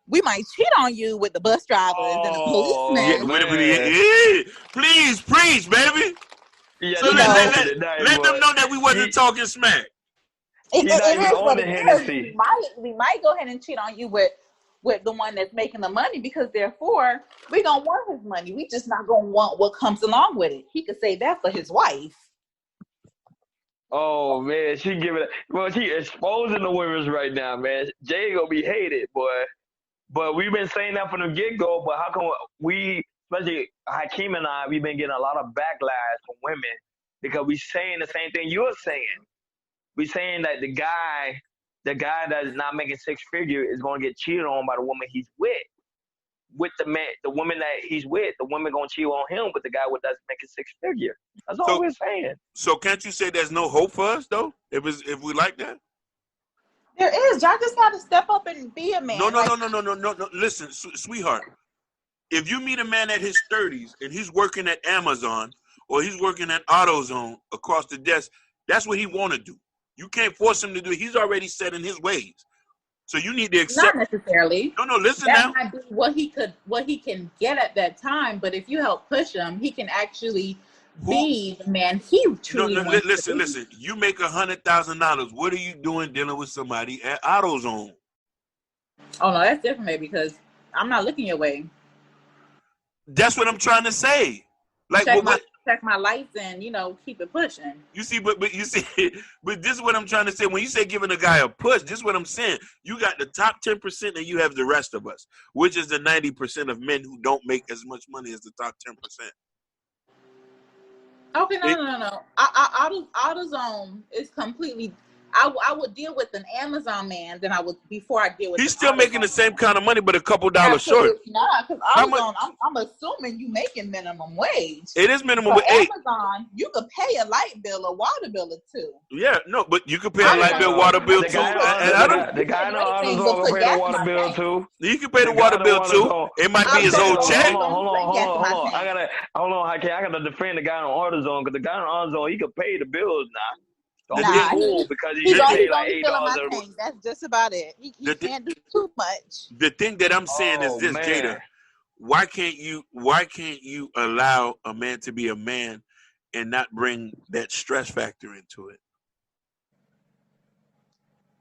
We might cheat on you with the bus drivers and the policemen. Yeah, please preach, baby. Yeah, so let them know that we wasn't talking smack. It is what it is. We might go ahead and cheat on you with the one that's making the money, because therefore we don't want his money. We just not gonna want what comes along with it. He could say that for his wife. Oh man, she exposing the women right now, man. Jay gonna be hated, boy. But we've been saying that from the get-go, but how come especially Hakeem and I, we've been getting a lot of backlash from women because we saying the same thing you're saying. We saying that the guy that is not making six figure is gonna get cheated on by the woman he's with. With the man, the woman that he's with, the woman gonna cheat on him with the guy that's making six figure. That's all we're saying. So can't you say there's no hope for us though? If we like that? There is. Y'all just gotta step up and be a man. No. Listen, sweetheart. If you meet a man at his 30s and he's working at Amazon or he's working at AutoZone across the desk, that's what he want to do. You can't force him to do it. He's already set in his ways. So you need to accept. Not necessarily. No, listen that now. Might be what he can get at that time, but if you help push him, he can actually be the man he truly wants to be. Listen. You make $100,000. What are you doing dealing with somebody at AutoZone? Oh no, that's different, baby, because I'm not looking your way. That's what I'm trying to say. Like, check my lights and keep it pushing. You see, but this is what I'm trying to say. When you say giving a guy a push, this is what I'm saying. You got the top 10% and you have the rest of us, which is the 90% of men who don't make as much money as the top 10%. Okay, no. AutoZone is completely. I would deal with an Amazon man than I would before I deal with. He's still making the same kind of money, but a couple dollars short. Not because AutoZone. I'm assuming you making minimum wage. It is minimum wage. Amazon, you could pay a light bill, a water bill, or two. Yeah, no, but you could pay a light bill, water bill too. The guy in AutoZone can pay the water bill too. You can pay the water bill too. It might be his old check. Hold on. I gotta defend the guy on AutoZone because the guy on AutoZone he could pay the bills now. Because he's only like $8. That's just about it. He can't do too much. The thing that I'm saying is this, Jada. Why can't you allow a man to be a man and not bring that stress factor into it?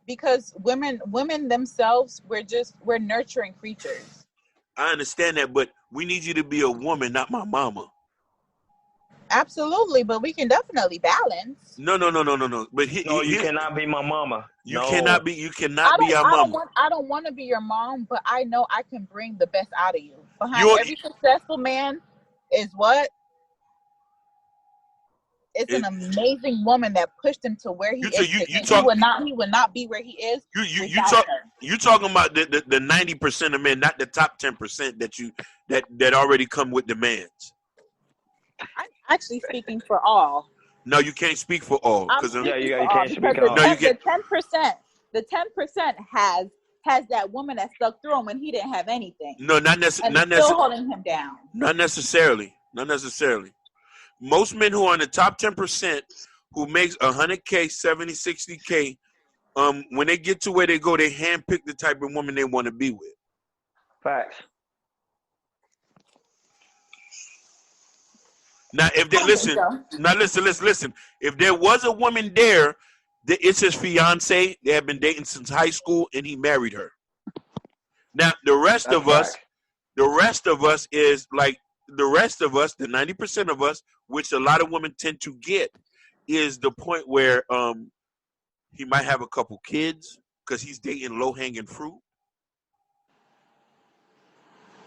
Because women themselves, we're nurturing creatures. I understand that, but we need you to be a woman, not my mama. Absolutely, but we can definitely balance. No. But you cannot be my mama. You cannot be our mama. I don't want to be your mom, but I know I can bring the best out of you. Behind every successful man is what? It's an amazing woman that pushed him to where he is. He would not be where he is. You talking about the 90% of men, not the top 10% that already come with demands. I'm actually speaking for all. No, you can't speak for all. You can't speak for all. The 10% has that woman that stuck through him when he didn't have anything. No, not necessarily. Still holding him down. Not necessarily. Most men who are in the top 10% who makes 100K, 70, 60K, when they get to where they go, they handpick the type of woman they want to be with. Facts. Now, if they listen. If there was a woman there, it's his fiance. They have been dating since high school, and he married her. Now the rest That's of us, fact. is like the rest of us, the 90% of us, which a lot of women tend to get, is the point where he might have a couple kids because he's dating low hanging fruit.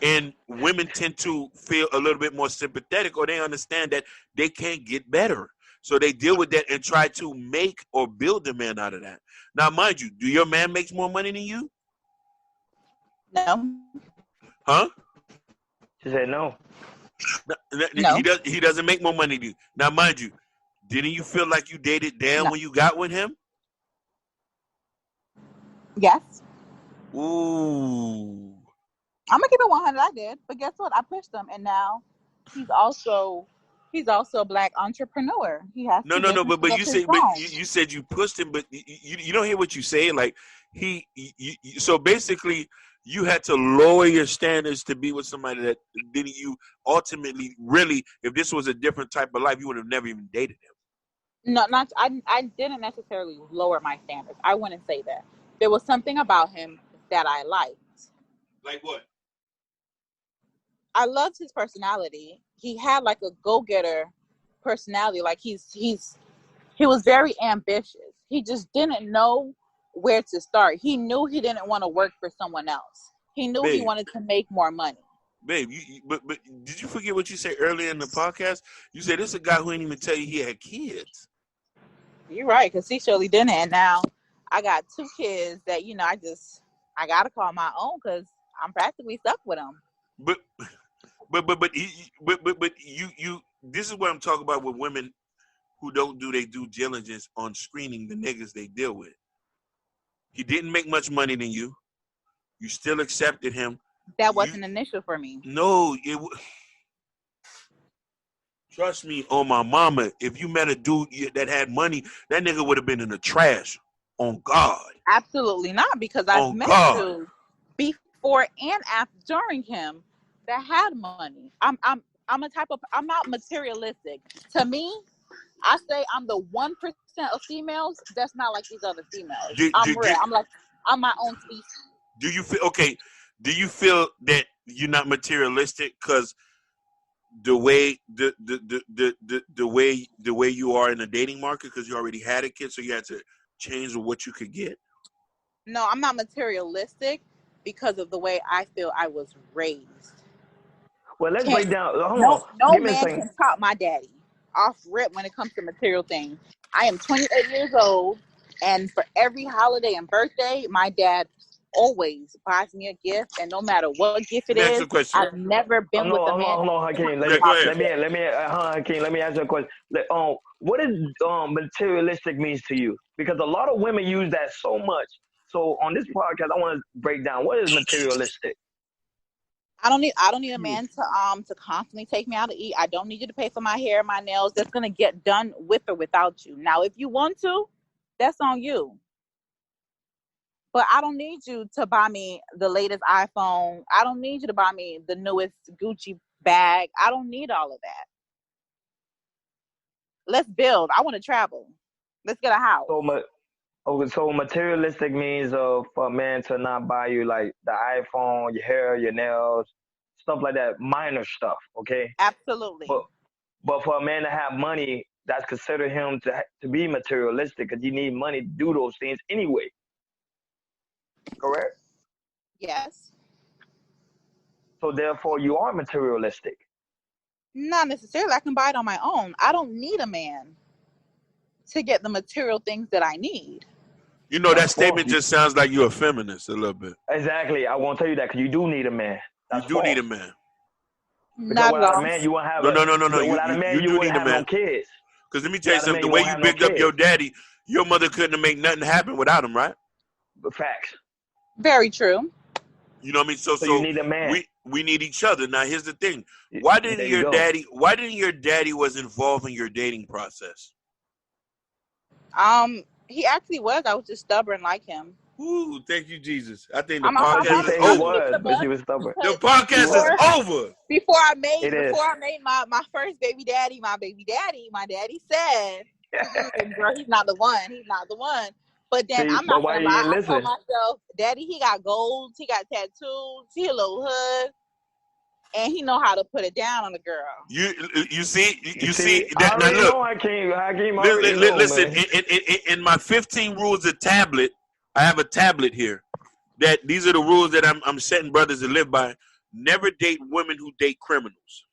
And women tend to feel a little bit more sympathetic, or they understand that they can't get better. So they deal with that and try to make or build a man out of that. Now, mind you, do your man makes more money than you? No. Huh? She said no. He No. does. He doesn't make more money than you. Now, mind you, didn't you feel like you dated down No. when you got with him? Yes. Ooh. I'm gonna keep it 100. I did, but guess what? I pushed him, and now he's also a black entrepreneur. He has No, two no, no. businesses But of you his say, but own. you said you pushed him, but you don't hear what you say. Like so basically, you had to lower your standards to be with somebody that didn't you ultimately really. If this was a different type of life, you would have never even dated him. No, not I didn't necessarily lower my standards. I wouldn't say that. There was something about him that I liked. Like what? I loved his personality. He had like a go-getter personality. Like he was very ambitious. He just didn't know where to start. He knew he didn't want to work for someone else. He knew he Babe, wanted to make more money. babe, but did you forget what you said earlier in the podcast? You said this is a guy who didn't even tell you he had kids. You're right, because he surely didn't. And now I got two kids that I gotta call my own because I'm practically stuck with them. But you this is what I'm talking about with women who don't do their due diligence on screening the niggas they deal with. He didn't make much money than you. You still accepted him. That wasn't an issue for me. No, trust me on my mama. If you met a dude that had money, that nigga would have been in the trash. On God. Absolutely not, because I've met dudes before and after during him that had money. I'm not materialistic. To me, I say I'm the 1% of females that's not like these other females. I'm rare. I'm my own species. Do you feel okay? Do you feel that you're not materialistic because the way the way you are in the dating market, because you already had a kid, so you had to change what you could get? No, I'm not materialistic because of the way I feel I was raised. Well, let's break down. Hold on. No man can top my daddy off rip when it comes to material things. I am 28 years old, and for every holiday and birthday, my dad always buys me a gift, and no matter what gift it is, I've never been with a man. Hold on, Hakeem. Hakeem, let me ask you a question. What does materialistic means to you? Because a lot of women use that so much. So on this podcast, I want to break down what is materialistic. I don't need a man to constantly take me out to eat. I don't need you to pay for my hair, my nails. That's gonna get done with or without you. Now, if you want to, that's on you. But I don't need you to buy me the latest iPhone. I don't need you to buy me the newest Gucci bag. I don't need all of that. Let's build. I want to travel. Let's get a house. So materialistic means for a man to not buy you like the iPhone, your hair, your nails, stuff like that, minor stuff, okay? Absolutely. But for a man to have money, that's considered him to be materialistic because you need money to do those things anyway. Correct? Yes. So therefore, you are materialistic. Not necessarily. I can buy it on my own. I don't need a man to get the material things that I need. You know, that statement just sounds like you're a feminist a little bit. Exactly. I won't tell you that because you do need a man. You do need a man. Not without a man, you won't have no. Without a man, you wouldn't have no kids. Because let me tell you something. The way you picked up your daddy, your mother couldn't have made nothing happen without him, right? Facts. Very true. You know what I mean? So you need a man. We need each other. Now here's the thing. Why didn't your daddy was involved in your dating process? He actually was. I was just stubborn like him. Ooh, thank you, Jesus. I think the podcast is over. But she was stubborn. The podcast is over. Before I made my first baby daddy, my daddy said, girl, he's not the one. He's not the one. But then See, I'm but not why gonna you lie. didn't I told listen? myself, Daddy, he got goals, he got tattoos, he a little hood, and he know how to put it down on the girl. You see I that now. already Look, know Hakeem. Hakeem already know, listen. man. In my 15 rules of tablet, I have a tablet here. That these are the rules that I'm setting brothers to live by. Never date women who date criminals.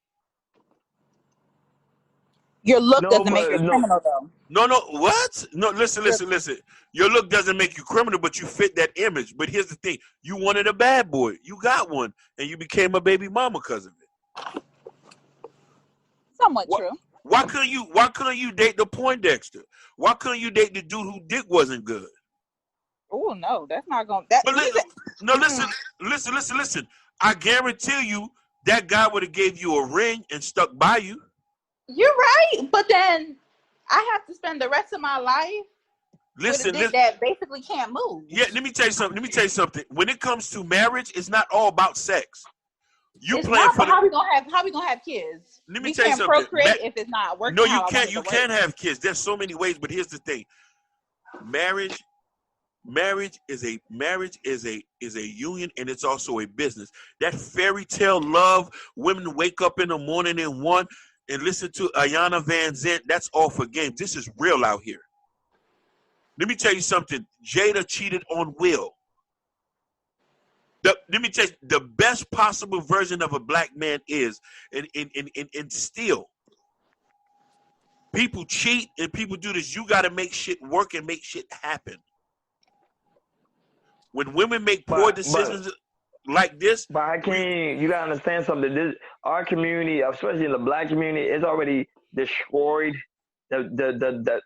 Your look No, doesn't make you but a no, criminal, though. No, what? No, listen. Your, Your look doesn't make you criminal, but you fit that image. But here's the thing: you wanted a bad boy, you got one, and you became a baby mama because of it. somewhat What? true. Why couldn't you date the Poindexter? Why couldn't you date the dude who dick wasn't good? Oh no, that's not gonna. That But listen. I guarantee you that guy would have gave you a ring and stuck by you. You're right, but then I have to spend the rest of my life with a dick that basically can't move. Yeah, let me tell you something. When it comes to marriage, it's not all about sex. It's not. But how we gonna have kids? Let me tell you something. Procreate if it's not working. No, you can't. You can't have kids. There's so many ways, but here's the thing: marriage is a union, and it's also a business. That fairy tale love, women wake up in the morning and want and listen to Ayana Van Zant. That's all for games. This is real out here. Let me tell you something. Jada cheated on Will. Let me tell you, the best possible version of a black man is, and still, people cheat and people do this. You got to make shit work and make shit happen. When women make poor decisions like this, but I can't. You gotta understand something. Our community, especially in the black community, is already destroyed. The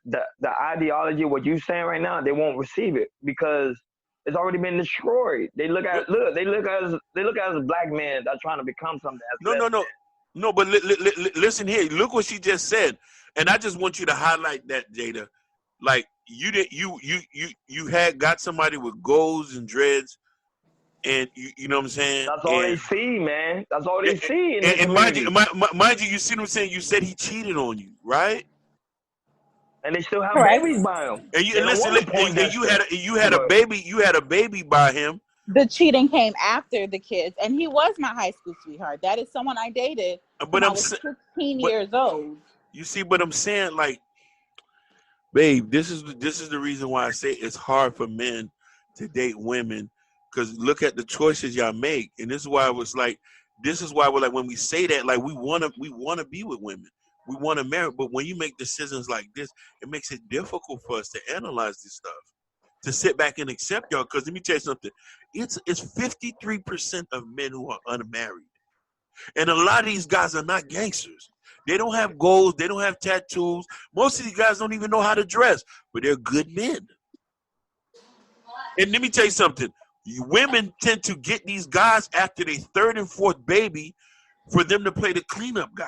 ideology, what you saying right now, they won't receive it because it's already been destroyed. They look at us as black men that are trying to become something. No. But listen here. Look what she just said, and I just want you to highlight that, Jada. Like you got somebody with goals and dreads, and you know what I'm saying. That's all they see, man. That's all they see in the community. Mind you, you see what I'm saying. You said he cheated on you, right? And they still have babies by him. And you had a baby. You had a baby by him. The cheating came after the kids, and he was my high school sweetheart. That is someone I dated when I was 16 years old. You see, but I'm saying, like, babe, this is the reason why I say it's hard for men to date women, because look at the choices y'all make, and this is why we're like, when we say that, like, we wanna be with women. We want to marry, but when you make decisions like this, it makes it difficult for us to analyze this stuff, to sit back and accept y'all. Because let me tell you something, it's 53% of men who are unmarried, and a lot of these guys are not gangsters. They don't have goals. They don't have tattoos. Most of these guys don't even know how to dress, but they're good men. And let me tell you something, women tend to get these guys after their third and fourth baby for them to play the cleanup guy.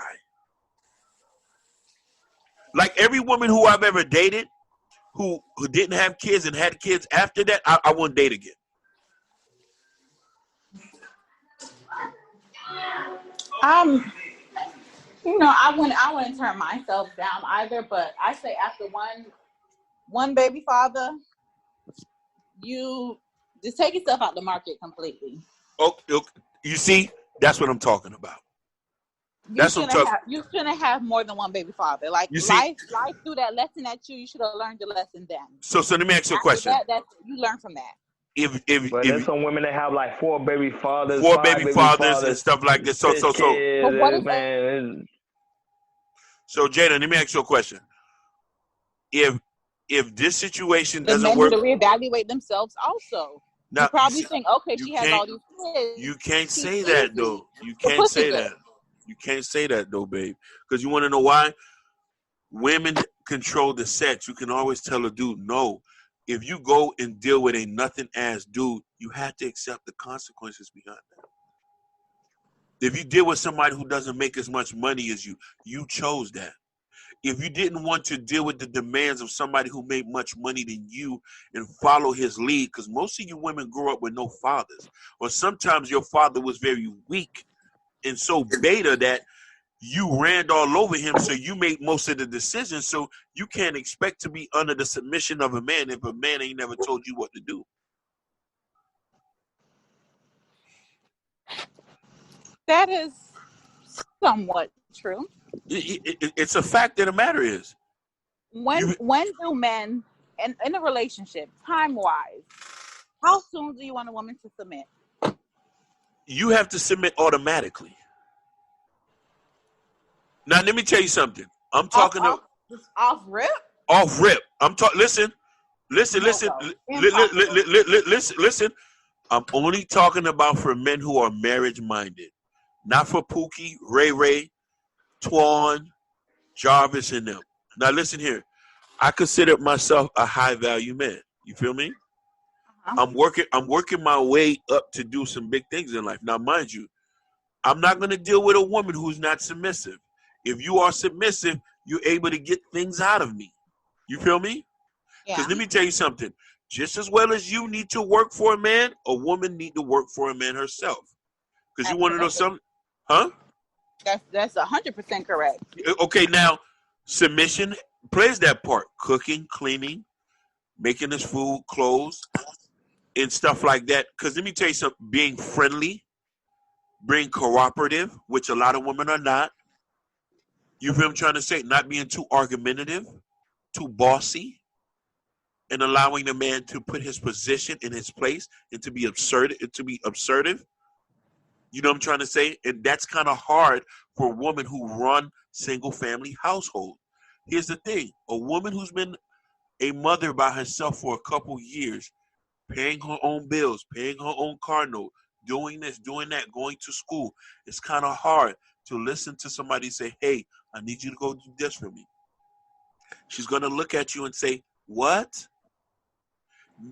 Like every woman who I've ever dated who didn't have kids and had kids after that, I won't date again. I wouldn't turn myself down either, but I say after one baby father, you just take yourself out the market completely. Okay. You see, that's what I'm talking about. You shouldn't have more than one baby father. Like life threw that lesson at you. You should have learned the lesson then. So let me ask you a question. You learn from that. If there's some women that have like four baby fathers and stuff like this. So man. So Jada, let me ask you a question. If this situation doesn't work, the men need to reevaluate themselves also. Now, you probably think, okay, she has all these kids. You can't say that though. You can't say that. You can't say that though, babe. Because you want to know why? Women control the sex. You can always tell a dude no. If you go and deal with a nothing ass dude, you have to accept the consequences behind that. If you deal with somebody who doesn't make as much money as you, you chose that. If you didn't want to deal with the demands of somebody who made much money than you and follow his lead, because most of you women grew up with no fathers, or sometimes your father was very weak and so beta that you ran all over him, so you made most of the decisions. So you can't expect to be under the submission of a man if a man ain't never told you what to do. That is somewhat true. It's a fact of the matter is. When do men in a relationship, time wise, how soon do you want a woman to submit? You have to submit automatically. Now let me tell you something. I'm talking off rip. Off rip. I'm talking. Listen. Listen. I'm only talking about for men who are marriage minded, not for Pookie, Ray, Twan, Jarvis, and them. Now listen here. I consider myself a high value man. You feel me? I'm working my way up to do some big things in life. Now, mind you, I'm not going to deal with a woman who's not submissive. If you are submissive, you're able to get things out of me. You feel me? Because let me tell you something. Just as well as you need to work for a man, a woman need to work for a man herself. Because you want to know something? Huh? That's 100% correct. Okay, now, submission plays that part. Cooking, cleaning, making us food, clothes, and stuff like that. Because let me tell you something. Being friendly, being cooperative, which a lot of women are not. You feel what I'm trying to say? Not being too argumentative, too bossy, and allowing the man to put his position in his place and to be absurd, assertive. You know what I'm trying to say? And that's kind of hard for a woman who run single family household. Here's the thing. A woman who's been a mother by herself for a couple years, paying her own bills, paying her own car note, doing this, doing that, going to school, it's kind of hard to listen to somebody say, hey, I need you to go do this for me. She's going to look at you and say, what?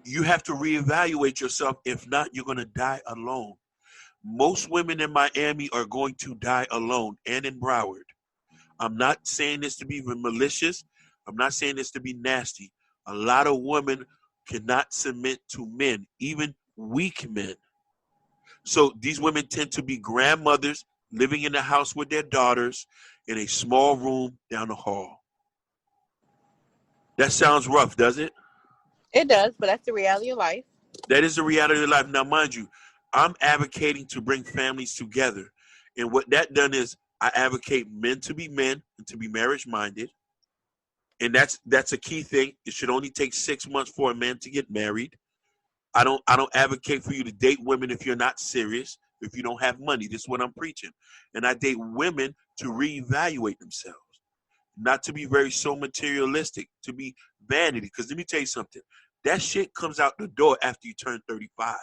You have to reevaluate yourself. If not, you're going to die alone. Most women in Miami are going to die alone, and in Broward. I'm not saying this to be malicious. I'm not saying this to be nasty. A lot of women cannot submit to men, even weak men. So these women tend to be grandmothers living in the house with their daughters in a small room down the hall. That sounds rough, does it? It does, but that's the reality of life. That is the reality of life. Now, mind you, I'm advocating to bring families together. And what that done is I advocate men to be men and to be marriage minded. And that's a key thing. It should only take 6 months for a man to get married. I don't advocate for you to date women if you're not serious, if you don't have money. This is what I'm preaching. And I date women to reevaluate themselves, not to be very so materialistic, to be vanity. Because let me tell you something. That shit comes out the door after you turn 35.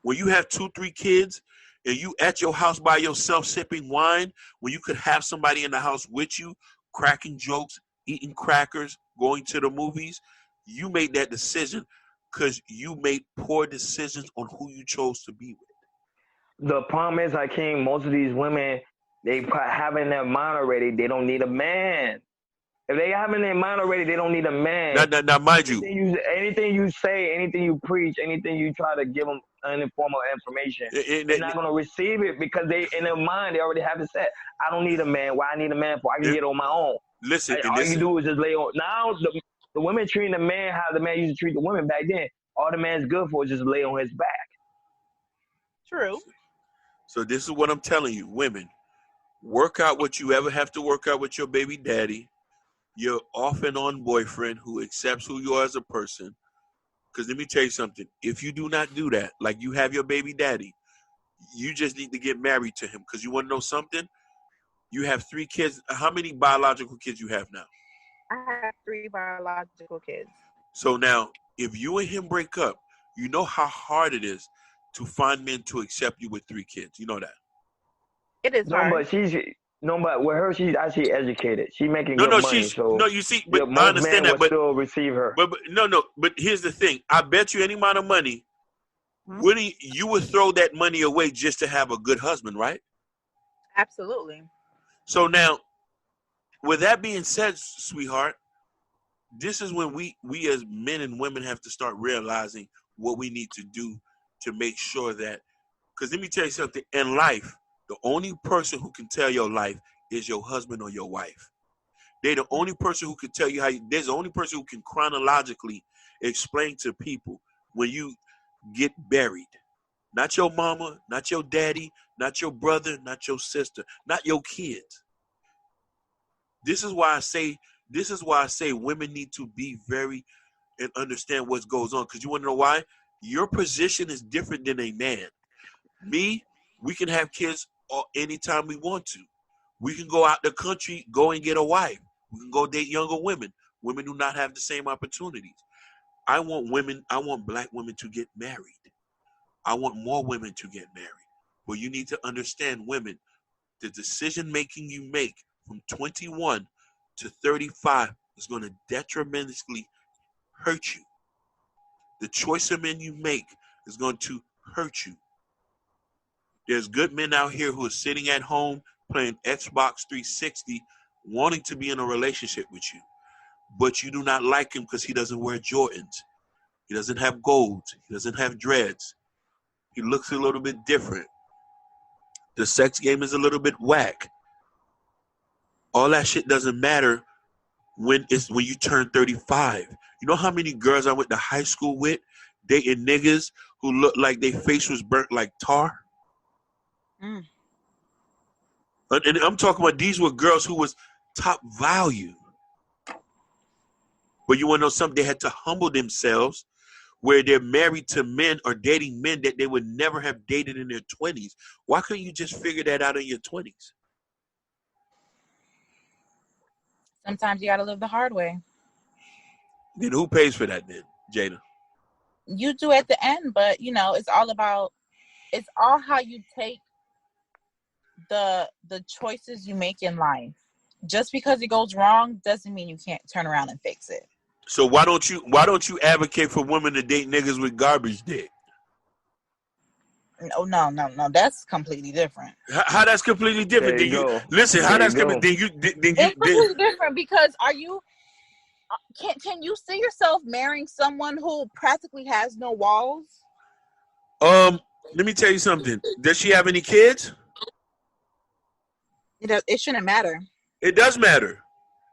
When you have 2-3 kids and you at your house by yourself sipping wine, when you could have somebody in the house with you, cracking jokes, eating crackers, going to the movies, you made that decision because you made poor decisions on who you chose to be with. The problem is, Hakeem, most of these women, they have in their mind already, they don't need a man. If they have in their mind already, they don't need a man. Now mind you. Anything you say, anything you preach, anything you try to give them informal information, they're not going to receive it because they, in their mind, they already have it set. I don't need a man. Why I need a man for? I can get on my own. Listen, all you do is just lay on. Now, the women treating the man how the man used to treat the women back then. All the man's good for is just lay on his back. True. So this is what I'm telling you, women. Work out what you ever have to work out with your baby daddy, your off and on boyfriend who accepts who you are as a person. Because let me tell you something. If you do not do that, like you have your baby daddy, you just need to get married to him. Because you want to know something? You have 3 kids. How many biological kids you have now? I have 3 biological kids. So now, if you and him break up, you know how hard it is to find men to accept you with 3 kids. You know that. It is hard. But with her, she's actually educated. She's making good money. You see, but I understand that. But still receive her. But here's the thing. I bet you any amount of money, you would throw that money away just to have a good husband, right? Absolutely. So now, with that being said, sweetheart, this is when we as men and women have to start realizing what we need to do to make sure that, because let me tell you something, in life, The only person who can tell your life is your husband or your wife. They're the only person who can tell you there's the only person who can chronologically explain to people when you get buried. Not your mama, not your daddy, not your brother, not your sister, not your kids. This is why I say women need to be very and understand what goes on. Because you want to know why? Your position is different than a man. Me, we can have kids anytime we want to. We can go out the country, go and get a wife. We can go date younger women. Women do not have the same opportunities. I want black women to get married. I want more women to get married. But you need to understand, women, the decision making you make from 21 to 35 is going to detrimentally hurt you. The choice of men you make is going to hurt you. There's good men out here who are sitting at home playing Xbox 360, wanting to be in a relationship with you. But you do not like him because he doesn't wear Jordans. He doesn't have golds. He doesn't have dreads. He looks a little bit different. The sex game is a little bit whack. All that shit doesn't matter when you turn 35. You know how many girls I went to high school with dating niggas who looked like their face was burnt like tar? And I'm talking about these were girls who was top value. But you want to know something? They had to humble themselves where they're married to men or dating men that they would never have dated in their 20s. Why couldn't you just figure that out in your 20s? Sometimes you got to live the hard way. Then who pays for that then, Jada? You do at the end, but, it's all how you take the choices you make in life. Just because it goes wrong doesn't mean you can't turn around and fix it. So why don't you advocate for women to date niggas with garbage dick? No. That's completely different. How that's completely different? There you go. Listen, how that's completely different because can you see yourself marrying someone who practically has no walls? Let me tell you something. Does she have any kids? It shouldn't matter. It does matter.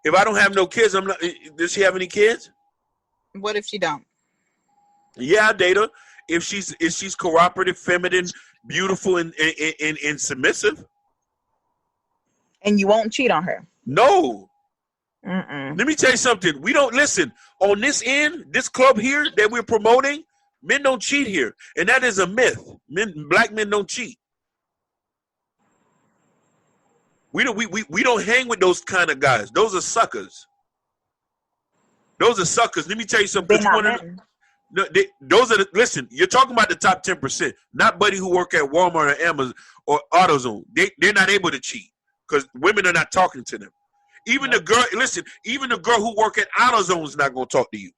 If I don't have no kids, I'm not. Does she have any kids? What if she don't? Yeah, I date her. If she's cooperative, feminine, beautiful, and submissive. And you won't cheat on her? No. Mm-mm. Let me tell you something. We don't listen on this end. This club here that we're promoting, men don't cheat here, and that is a myth. Black men don't cheat. We don't hang with those kind of guys. Those are suckers. Let me tell you something. Listen, you're talking about the top 10%, not buddy who work at Walmart or Amazon or AutoZone. They're not able to cheat because women are not talking to them. Even the girl who work at AutoZone is not going to talk to you.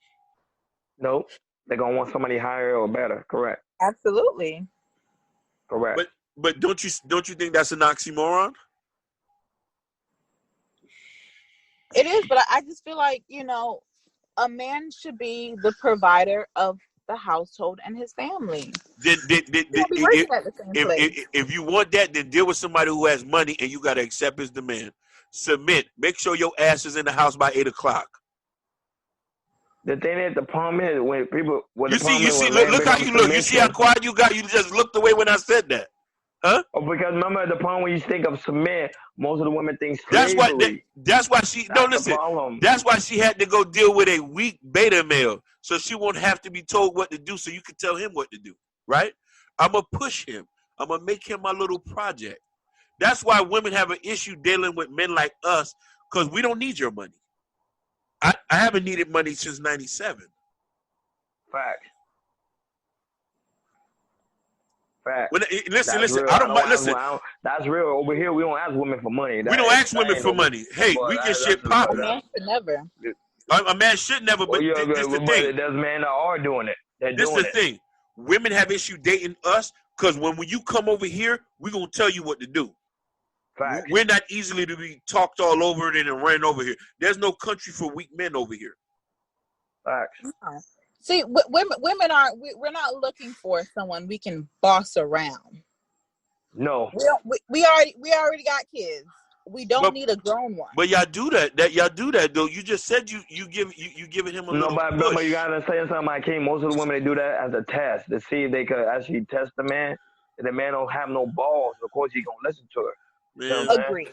Nope. They're going to want somebody higher or better. Correct. Absolutely. Correct. But don't you think that's an oxymoron? It is, but I just feel like, a man should be the provider of the household and his family. If you want that, then deal with somebody who has money and you got to accept his demand. Submit. Make sure your ass is in the house by 8 o'clock. The thing is, the problem is when people... Look how you look. You see how quiet you got? You just looked away when I said that. Huh? Oh, because remember the problem when you think of submit, most of the women think slavery. That's why she That's why she had to go deal with a weak beta male, so she won't have to be told what to do. So you can tell him what to do, right? I'm gonna push him. I'm gonna make him my little project. That's why women have an issue dealing with men like us, because we don't need your money. I haven't needed money since '97. Fact. Listen. That's real. Over here, we don't ask women for money. We don't ask women for money. Hey, we get shit popping. A man should never. A man should never, but this is the thing. There's men that are doing it. This is the thing. Women have issue dating us because when you come over here, we're going to tell you what to do. Fact. We're not easily to be talked all over it and ran over here. There's no country for weak men over here. Facts. See, we're not looking for someone we can boss around. No. We already got kids. We don't need a grown one. But y'all do that. Y'all do that though. You just said you giving him a little push. But you gotta say something. I came. Most of the women they do that as a test to see if they could actually test the man. If the man don't have no balls, of course he gonna listen to her. You know what I'm Agree.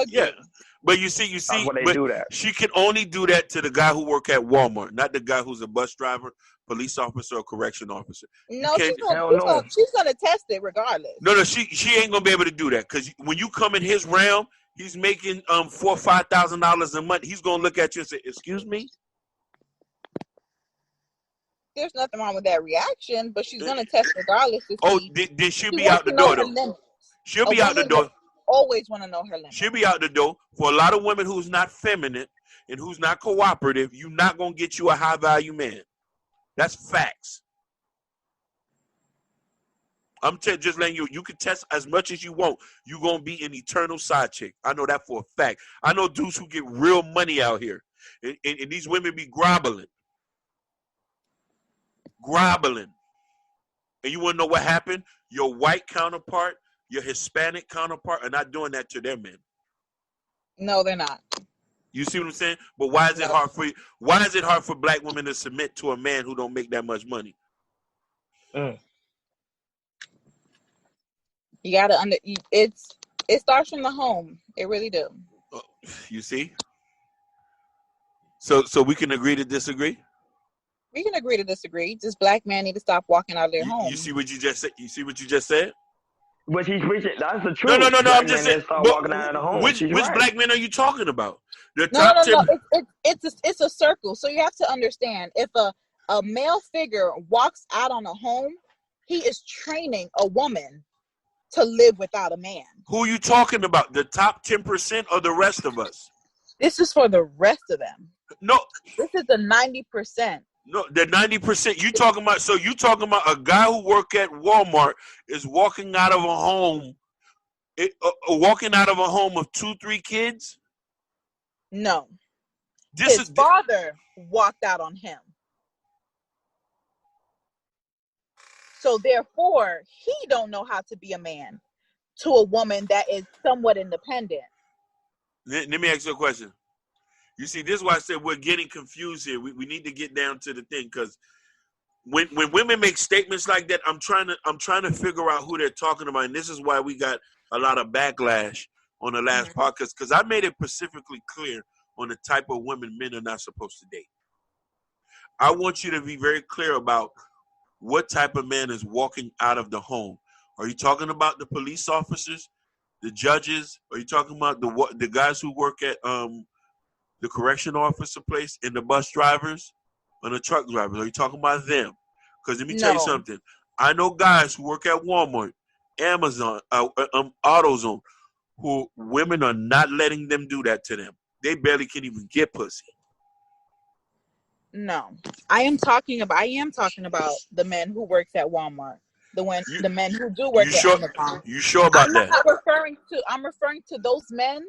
Yeah, but you see, that's what they do that. She can only do that to the guy who work at Walmart, not the guy who's a bus driver, police officer, or correction officer. No, she's gonna test it regardless. No, she ain't gonna be able to do that because when you come in his realm, he's making $4,000 or $5,000 a month. He's gonna look at you and say, "Excuse me." There's nothing wrong with that reaction, but she's gonna test regardless. Then she'll be out the door though. She'll be out the door. Always want to know her limits. She'll be out the door. For a lot of women who's not feminine and who's not cooperative, you're not gonna get you a high value man. That's facts. I'm just letting you. You can test as much as you want. You're gonna be an eternal side chick. I know that for a fact. I know dudes who get real money out here, and these women be groveling, and you wanna know what happened? Your white counterpart, your Hispanic counterpart are not doing that to their men. No, they're not. You see what I'm saying? But why is it hard for you? Why is it hard for black women to submit to a man who don't make that much money? You gotta it starts from the home. It really do. You see? So we can agree to disagree? We can agree to disagree. Just black men need to stop walking out of their home. You see what you just said? You see what you just said? But she's preaching. That's the truth. No. I'm just saying. Walking out of the home. Which black men are you talking about? No. It's a circle. So you have to understand, if a male figure walks out on a home, he is training a woman to live without a man. Who are you talking about? The top 10% or the rest of us? This is for the rest of them. No. This is the 90%. No, the 90%. You talking about a guy who work at Walmart is walking out of a home, of 2-3 kids? No. His father walked out on him. So therefore, he don't know how to be a man to a woman that is somewhat independent. Let me ask you a question. You see, this is why I said we're getting confused here. We need to get down to the thing, because when women make statements like that, I'm trying to figure out who they're talking about, and this is why we got a lot of backlash on the last podcast, because I made it specifically clear on the type of women men are not supposed to date. I want you to be very clear about what type of man is walking out of the home. Are you talking about the police officers, the judges? Are you talking about the guys who work at the correction officer place, and the bus drivers and the truck drivers? Are you talking about them? Because let me tell you something. I know guys who work at Walmart, Amazon, AutoZone, who women are not letting them do that to them. They barely can even get pussy. No, I am talking about the men who works at Walmart. The men who do work at Amazon. You sure about that? I'm referring to those men,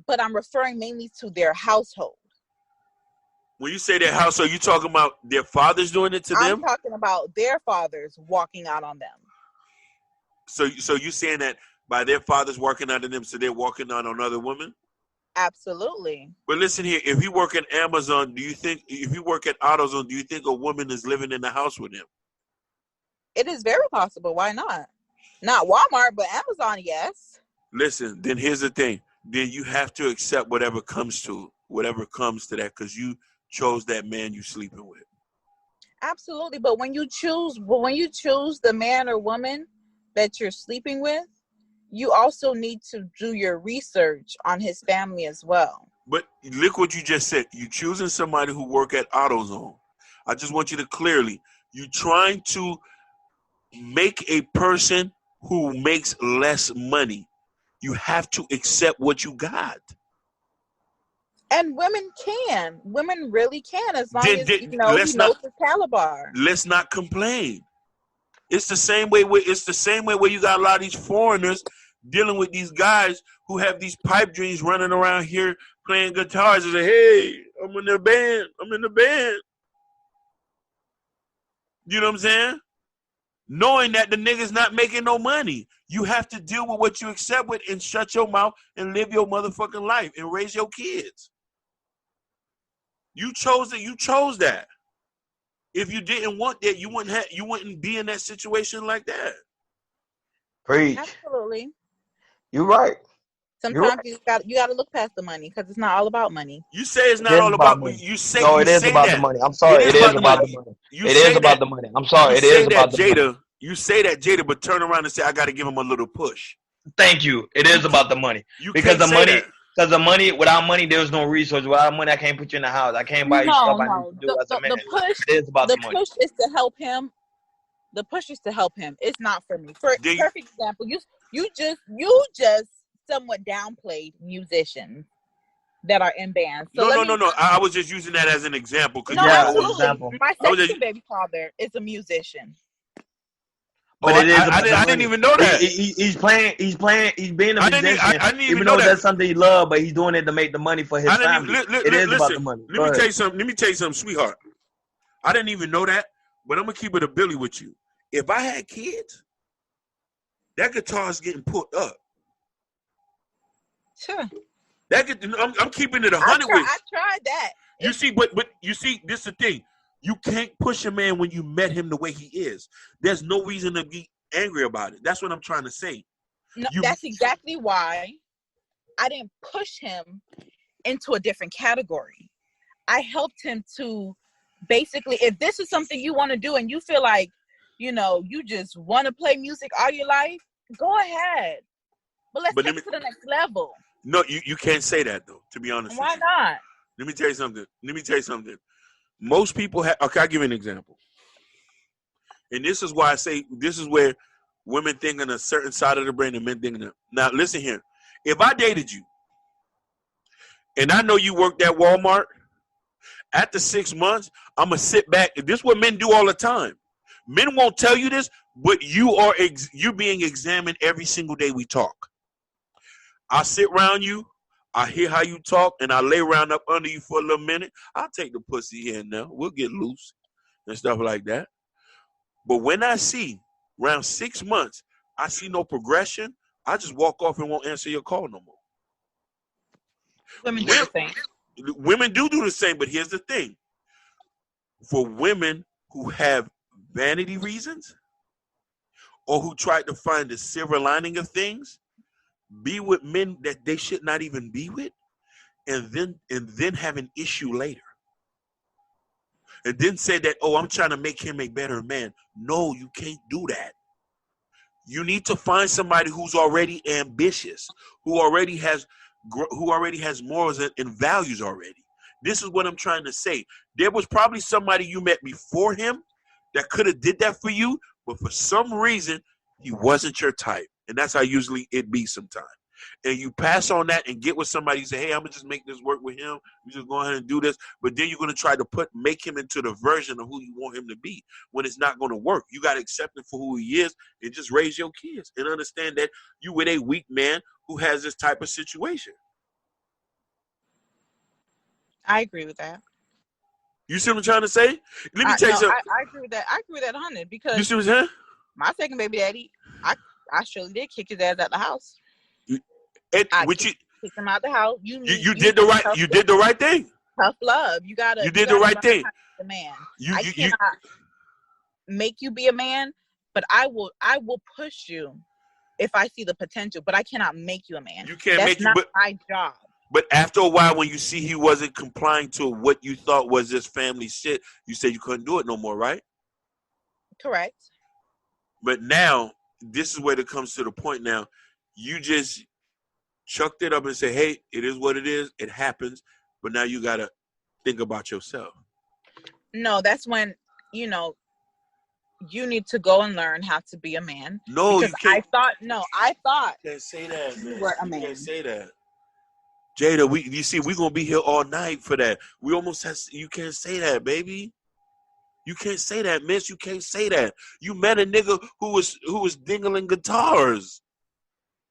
but I'm referring mainly to their household. When you say their household, you talking about their fathers doing it to them? I'm talking about their fathers walking out on them. So you saying that by their fathers working out on them, so they're walking out on other women? Absolutely. But listen here, if you work at Amazon, if you work at AutoZone, do you think a woman is living in the house with him? It is very possible. Why not? Not Walmart, but Amazon, yes. Listen, then here's the thing. Then you have to accept whatever comes to that, because you chose that man you sleeping with. Absolutely. But when you choose the man or woman that you're sleeping with, you also need to do your research on his family as well. But look what you just said. You choosing somebody who work at AutoZone. I just want you to clearly, you trying to make a person who makes less money. You have to accept what you got. And women can. Women really can, as long as he knows the caliber. Let's not complain. It's the same way where you got a lot of these foreigners dealing with these guys who have these pipe dreams running around here playing guitars and say, "Hey, I'm in the band. You know what I'm saying? knowing that the nigga's not making no money. You have to deal with what you accept with and shut your mouth and live your motherfucking life and raise your kids. You chose it. You chose that. If you didn't want that, you wouldn't be in that situation like that. Preach. Absolutely. You're right. Sometimes you got to look past the money because it's not all about money. You say it's not all about money. You say no, it is about the money. I'm sorry, it is about the money. It is about the money. I'm sorry, it is about the money. You say that, Jada, but turn around and say I got to give him a little push. Thank you. It is about the money. Because the money. Because the money, without money, there's no resource. Without money, I can't put you in the house. I can't buy you stuff I need to do as a man. It is about the money. The push is to help him. The push is to help him. It's not for me. For perfect example, you just somewhat downplayed musicians that are in bands. So no. I was just using that as an example. No, absolutely. My second baby father is a musician. But I didn't even know that. He's being a musician. Even though that's something he loves, but he's doing it to make the money for his family. It is about the money. Let me tell you something, sweetheart. I didn't even know that, but I'm gonna keep it a Billy with you. If I had kids, that guitar is getting put up. Sure. I'm keeping it 100 with you. I tried that. You see, but you see, this is the thing. You can't push a man when you met him the way he is. There's no reason to be angry about it. That's what I'm trying to say. No, that's exactly why I didn't push him into a different category. I helped him to basically, if this is something you want to do and you feel like, you just want to play music all your life, go ahead. But let's take it to the next level. No, you can't say that, though, to be honest. Why not? Let me tell you something. Most people have. Okay, I'll give you an example. And this is why I say this is where women think on a certain side of the brain and men think on that. Now, listen here. If I dated you and I know you worked at Walmart, after 6 months, I'm going to sit back. This is what men do all the time. Men won't tell you this, but you're being examined every single day we talk. I sit around you. I hear how you talk, and I lay around up under you for a little minute. I'll take the pussy here and now. We'll get loose and stuff like that. But when I see around 6 months, I see no progression, I just walk off and won't answer your call no more. Women do the same. Women do the same, but here's the thing. For women who have vanity reasons or who try to find the silver lining of things, be with men that they should not even be with, and then have an issue later. And then say that, oh, I'm trying to make him a better man. No, you can't do that. You need to find somebody who's already ambitious, who already has morals and values already. This is what I'm trying to say. There was probably somebody you met before him that could have did that for you, but for some reason, he wasn't your type. And that's how usually it be sometimes. And you pass on that and get with somebody, you say, hey, I'm going to just make this work with him. You just go ahead and do this. But then you're going to try to make him into the version of who you want him to be when it's not going to work. You got to accept him for who he is and just raise your kids and understand that you with a weak man who has this type of situation. I agree with that. You see what I'm trying to say? Let me tell you something. I agree with that. I agree with that 100 because you see what I'm saying? My second baby daddy, I surely did kick his ass out the house. Kicked him out the house. You did the right thing. Tough love. You did the right thing. The man. I cannot make you be a man, but I will push you if I see the potential. But I cannot make you a man. You can't That's not my job. But after a while, when you see he wasn't complying to what you thought was this family shit, you said you couldn't do it no more, right? Correct. But now, this is where it comes to the point now. You just chucked it up and say, hey, it is what it is. It happens. But now you got to think about yourself. No, that's when, you need to go and learn how to be a man. No, because you can't. I thought you can't say that, man. You were a man. You can't say that. Jada, we're going to be here all night for that. You can't say that, baby. You can't say that, miss. You can't say that. You met a nigga who was dingling guitars.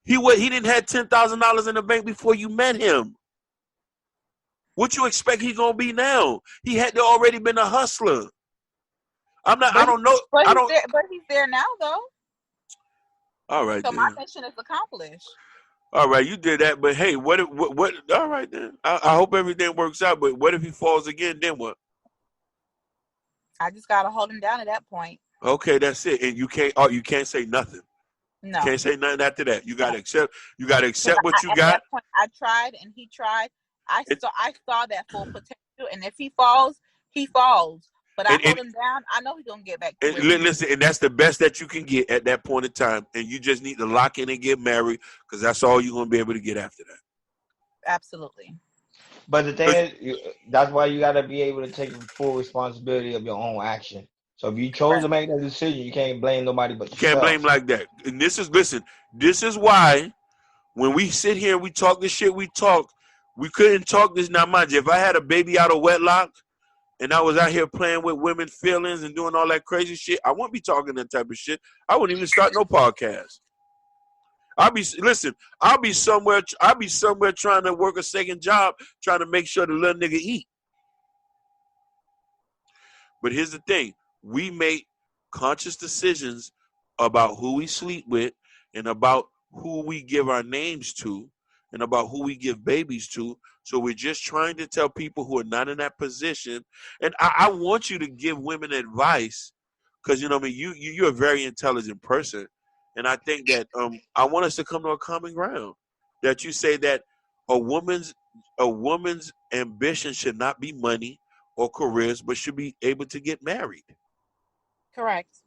He didn't have $10,000 in the bank before you met him. What you expect he gonna be now? He had to already been a hustler. I'm not. I But don't know. I don't. he's there now though. All right So my then. mission is accomplished. All right, you did that. But hey, what? What? All right then. I hope everything works out. But what if he falls again? Then what? I just gotta hold him down at that point. Okay, that's it. And you can't. Oh, you can't say nothing. You No. can't say nothing after that. You gotta No. accept. You gotta accept what you At got. that point, I tried and he tried. I And, saw that full potential, and if he falls, he falls. But I and, hold him down. I know he's gonna get back to and where he. listen, and that's the best that you can get at that point in time. And you just need to lock in and get married because that's all you're gonna be able to get after that. Absolutely. But the thing is, that's why you got to be able to take full responsibility of your own action. So if you chose to make that decision, you can't blame nobody but You can't blame yourself. like that. And this is why when we sit here and we talk this shit, we couldn't talk this. Now, mind you, if I had a baby out of wedlock and I was out here playing with women's feelings and doing all that crazy shit, I wouldn't be talking that type of shit. I wouldn't even start no podcast. I'll be somewhere trying to work a second job, trying to make sure the little nigga eat. But here's the thing. We make conscious decisions about who we sleep with and about who we give our names to and about who we give babies to. So we're just trying to tell people who are not in that position. And I want you to give women advice because, you know what I mean, you're a very intelligent person. And I think that I want us to come to a common ground that you say that a woman's ambition should not be money or careers, but should be able to get married. Correct.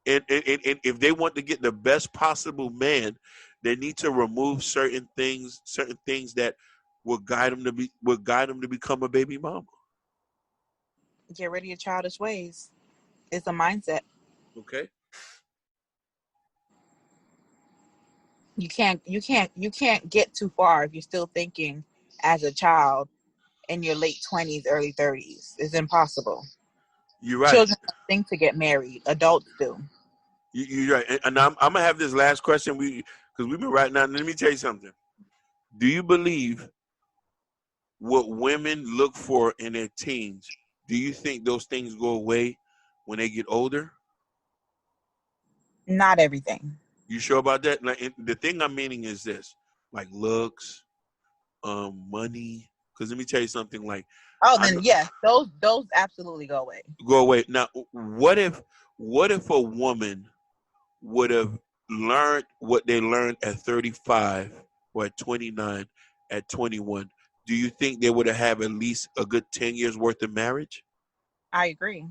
And if they want to get the best possible man, they need to remove certain things that will guide them to become a baby mama. Get rid of your childish ways. It's a mindset. Okay. You can't get too far if you're still thinking as a child in your late 20s, early 30s. It's impossible. You're right. Children don't think to get married. Adults do. You're right. And I'm gonna have this last question because we've been right now. Let me tell you something. Do you believe what women look for in their teens? Do you think those things go away when they get older? Not everything. You sure about that? Like, the thing I'm meaning is this, like looks, money. Because let me tell you something. Like, Then yes, those absolutely go away. Go away. Now, what if a woman would have learned what they learned at 35 or at 29, at 21? Do you think they would have at least a good 10 years worth of marriage? I agree.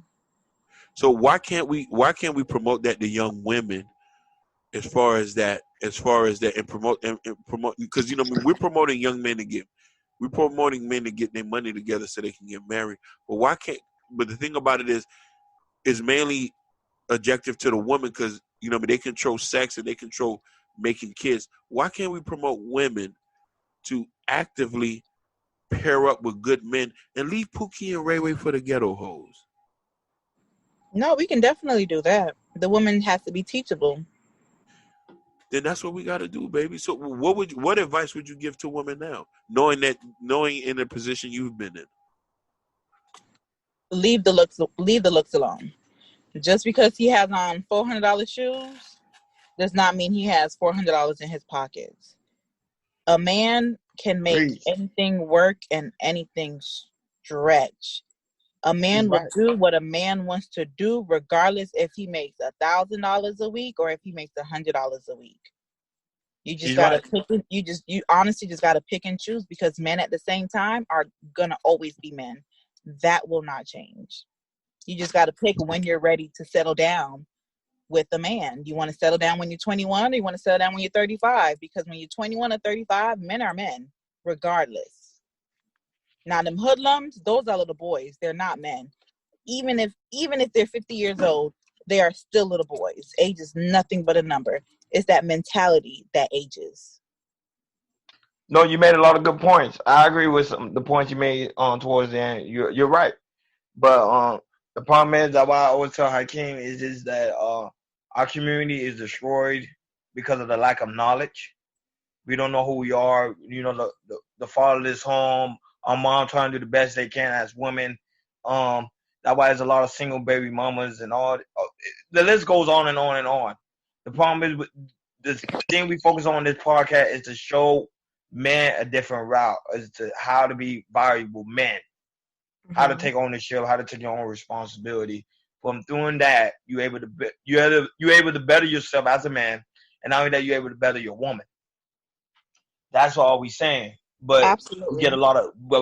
So why can't we promote that to young women as far as that and promote because we're promoting young men we're promoting men to get their money together so they can get married. But the thing about it is mainly objective to the woman because they control sex and they control making kids. Why can't we promote women to actively pair up with good men and leave Pookie and Ray Ray for the ghetto hoes? No, we can definitely do that. The woman has to be teachable. Then that's what we got to do, baby. So what advice would you give to women now, knowing in the position you've been in? Leave the looks alone. Just because he has on $400 shoes does not mean he has $400 in his pockets. A man can make anything work and anything stretch. A man will do what a man wants to do, regardless if he makes $1,000 a week or if he makes $100 a week. You just gotta pick. You honestly just gotta pick and choose because men at the same time are gonna always be men. That will not change. You just gotta pick when you're ready to settle down with a man. You want to settle down when you're 21 or you want to settle down when you're 35? Because when you're 21 or 35, men are men, regardless. Now, them hoodlums, those are little boys. They're not men. Even if they're 50 years old, they are still little boys. Age is nothing but a number. It's that mentality that ages. No, you made a lot of good points. I agree with the points you made towards the end. You're right. But the problem is that why I always tell Hakeem is that our community is destroyed because of the lack of knowledge. We don't know who we are. The fatherless home. Our mom trying to do the best they can as women. That's why there's a lot of single baby mamas and all. The list goes on and on and on. The problem is, the thing we focus on in this podcast is to show men a different route, as to how to be valuable men, how to take ownership, how to take your own responsibility. From doing that, you're able to better yourself as a man, and not only that, you're able to better your woman. That's all we saying. But Absolutely. we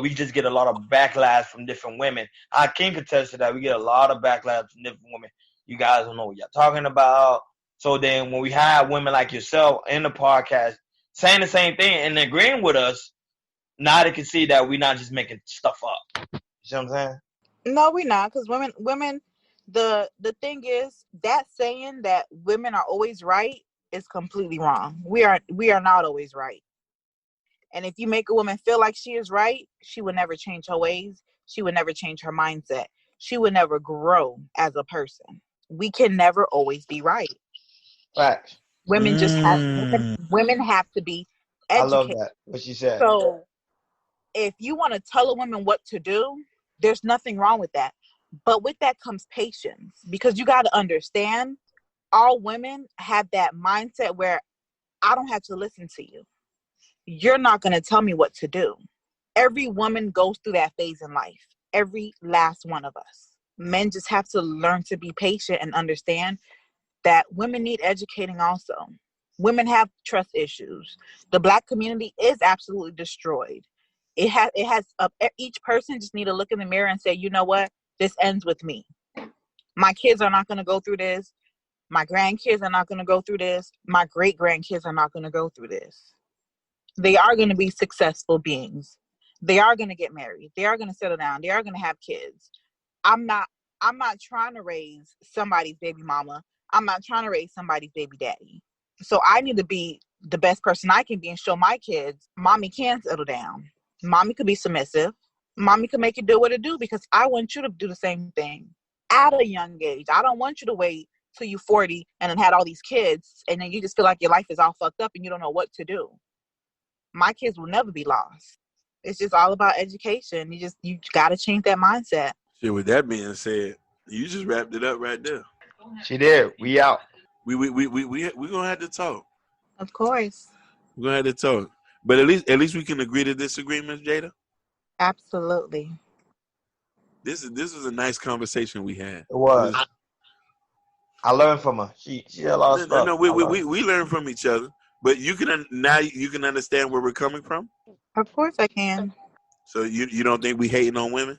just get a lot of backlash from different women. I can contest to that. We get a lot of backlash from different women. You guys don't know what you're talking about. So then when we have women like yourself in the podcast saying the same thing and agreeing with us, now they can see that we're not just making stuff up. You see what I'm saying? No, we're not, because women, the thing is that saying that women are always right is completely wrong. We are not always right. And if you make a woman feel like she is right, she would never change her ways. She would never change her mindset. She would never grow as a person. We can never always be right. Facts. Women have to be educated. I love that, what she said. So if you want to tell a woman what to do, there's nothing wrong with that. But with that comes patience, because you got to understand, all women have that mindset where I don't have to listen to you. You're not going to tell me what to do. Every woman goes through that phase in life. Every last one of us. Men just have to learn to be patient and understand that women need educating also. Women have trust issues. The Black community is absolutely destroyed. Each person just need to look in the mirror and say, you know what? This ends with me. My kids are not going to go through this. My grandkids are not going to go through this. My great grandkids are not going to go through this. They are going to be successful beings. They are going to get married. They are going to settle down. They are going to have kids. I'm not trying to raise somebody's baby mama. I'm not trying to raise somebody's baby daddy. So I need to be the best person I can be and show my kids, mommy can settle down. Mommy could be submissive. Mommy could make you do what it do, because I want you to do the same thing at a young age. I don't want you to wait till you're 40 and then had all these kids and then you just feel like your life is all fucked up and you don't know what to do. My kids will never be lost. It's just all about education. You got to change that mindset. Shit, with that being said, you just wrapped it up right there. She did. We out. We're gonna have to talk. Of course. We're gonna have to talk. But at least we can agree to disagreements, Jada. Absolutely. This was a nice conversation we had. It was. I learned from her. She had a lot of stuff. No, we learn from each other. But you can understand where we're coming from? Of course I can. So you don't think we hating on women?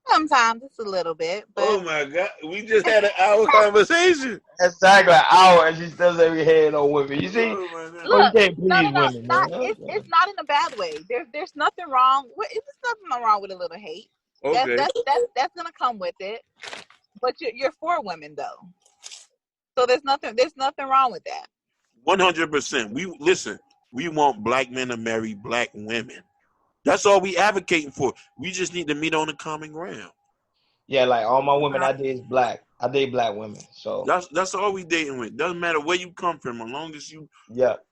Sometimes it's a little bit. But... Oh my God. We just had an hour conversation. Exactly, an hour, and she still say we hating on women. You see? Look, you can't please women, it's not in a bad way. There's nothing wrong. There's nothing wrong with a little hate. Okay. That's gonna come with it. But you're for women though. So there's nothing wrong with that. 100%. We want Black men to marry Black women. That's all we advocating for. We just need to meet on the common ground. Yeah, like all my women I date is Black. I date Black women. So that's all we dating with. Doesn't matter where you come from, as long as you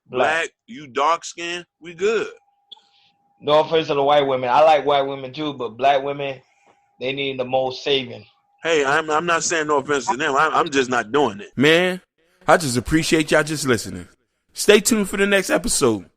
black, you dark skin, we good. No offense to the white women. I like white women too, but Black women, they need the most saving. Hey, I'm not saying no offense to them. I'm just not doing it. Man, I just appreciate y'all just listening. Stay tuned for the next episode.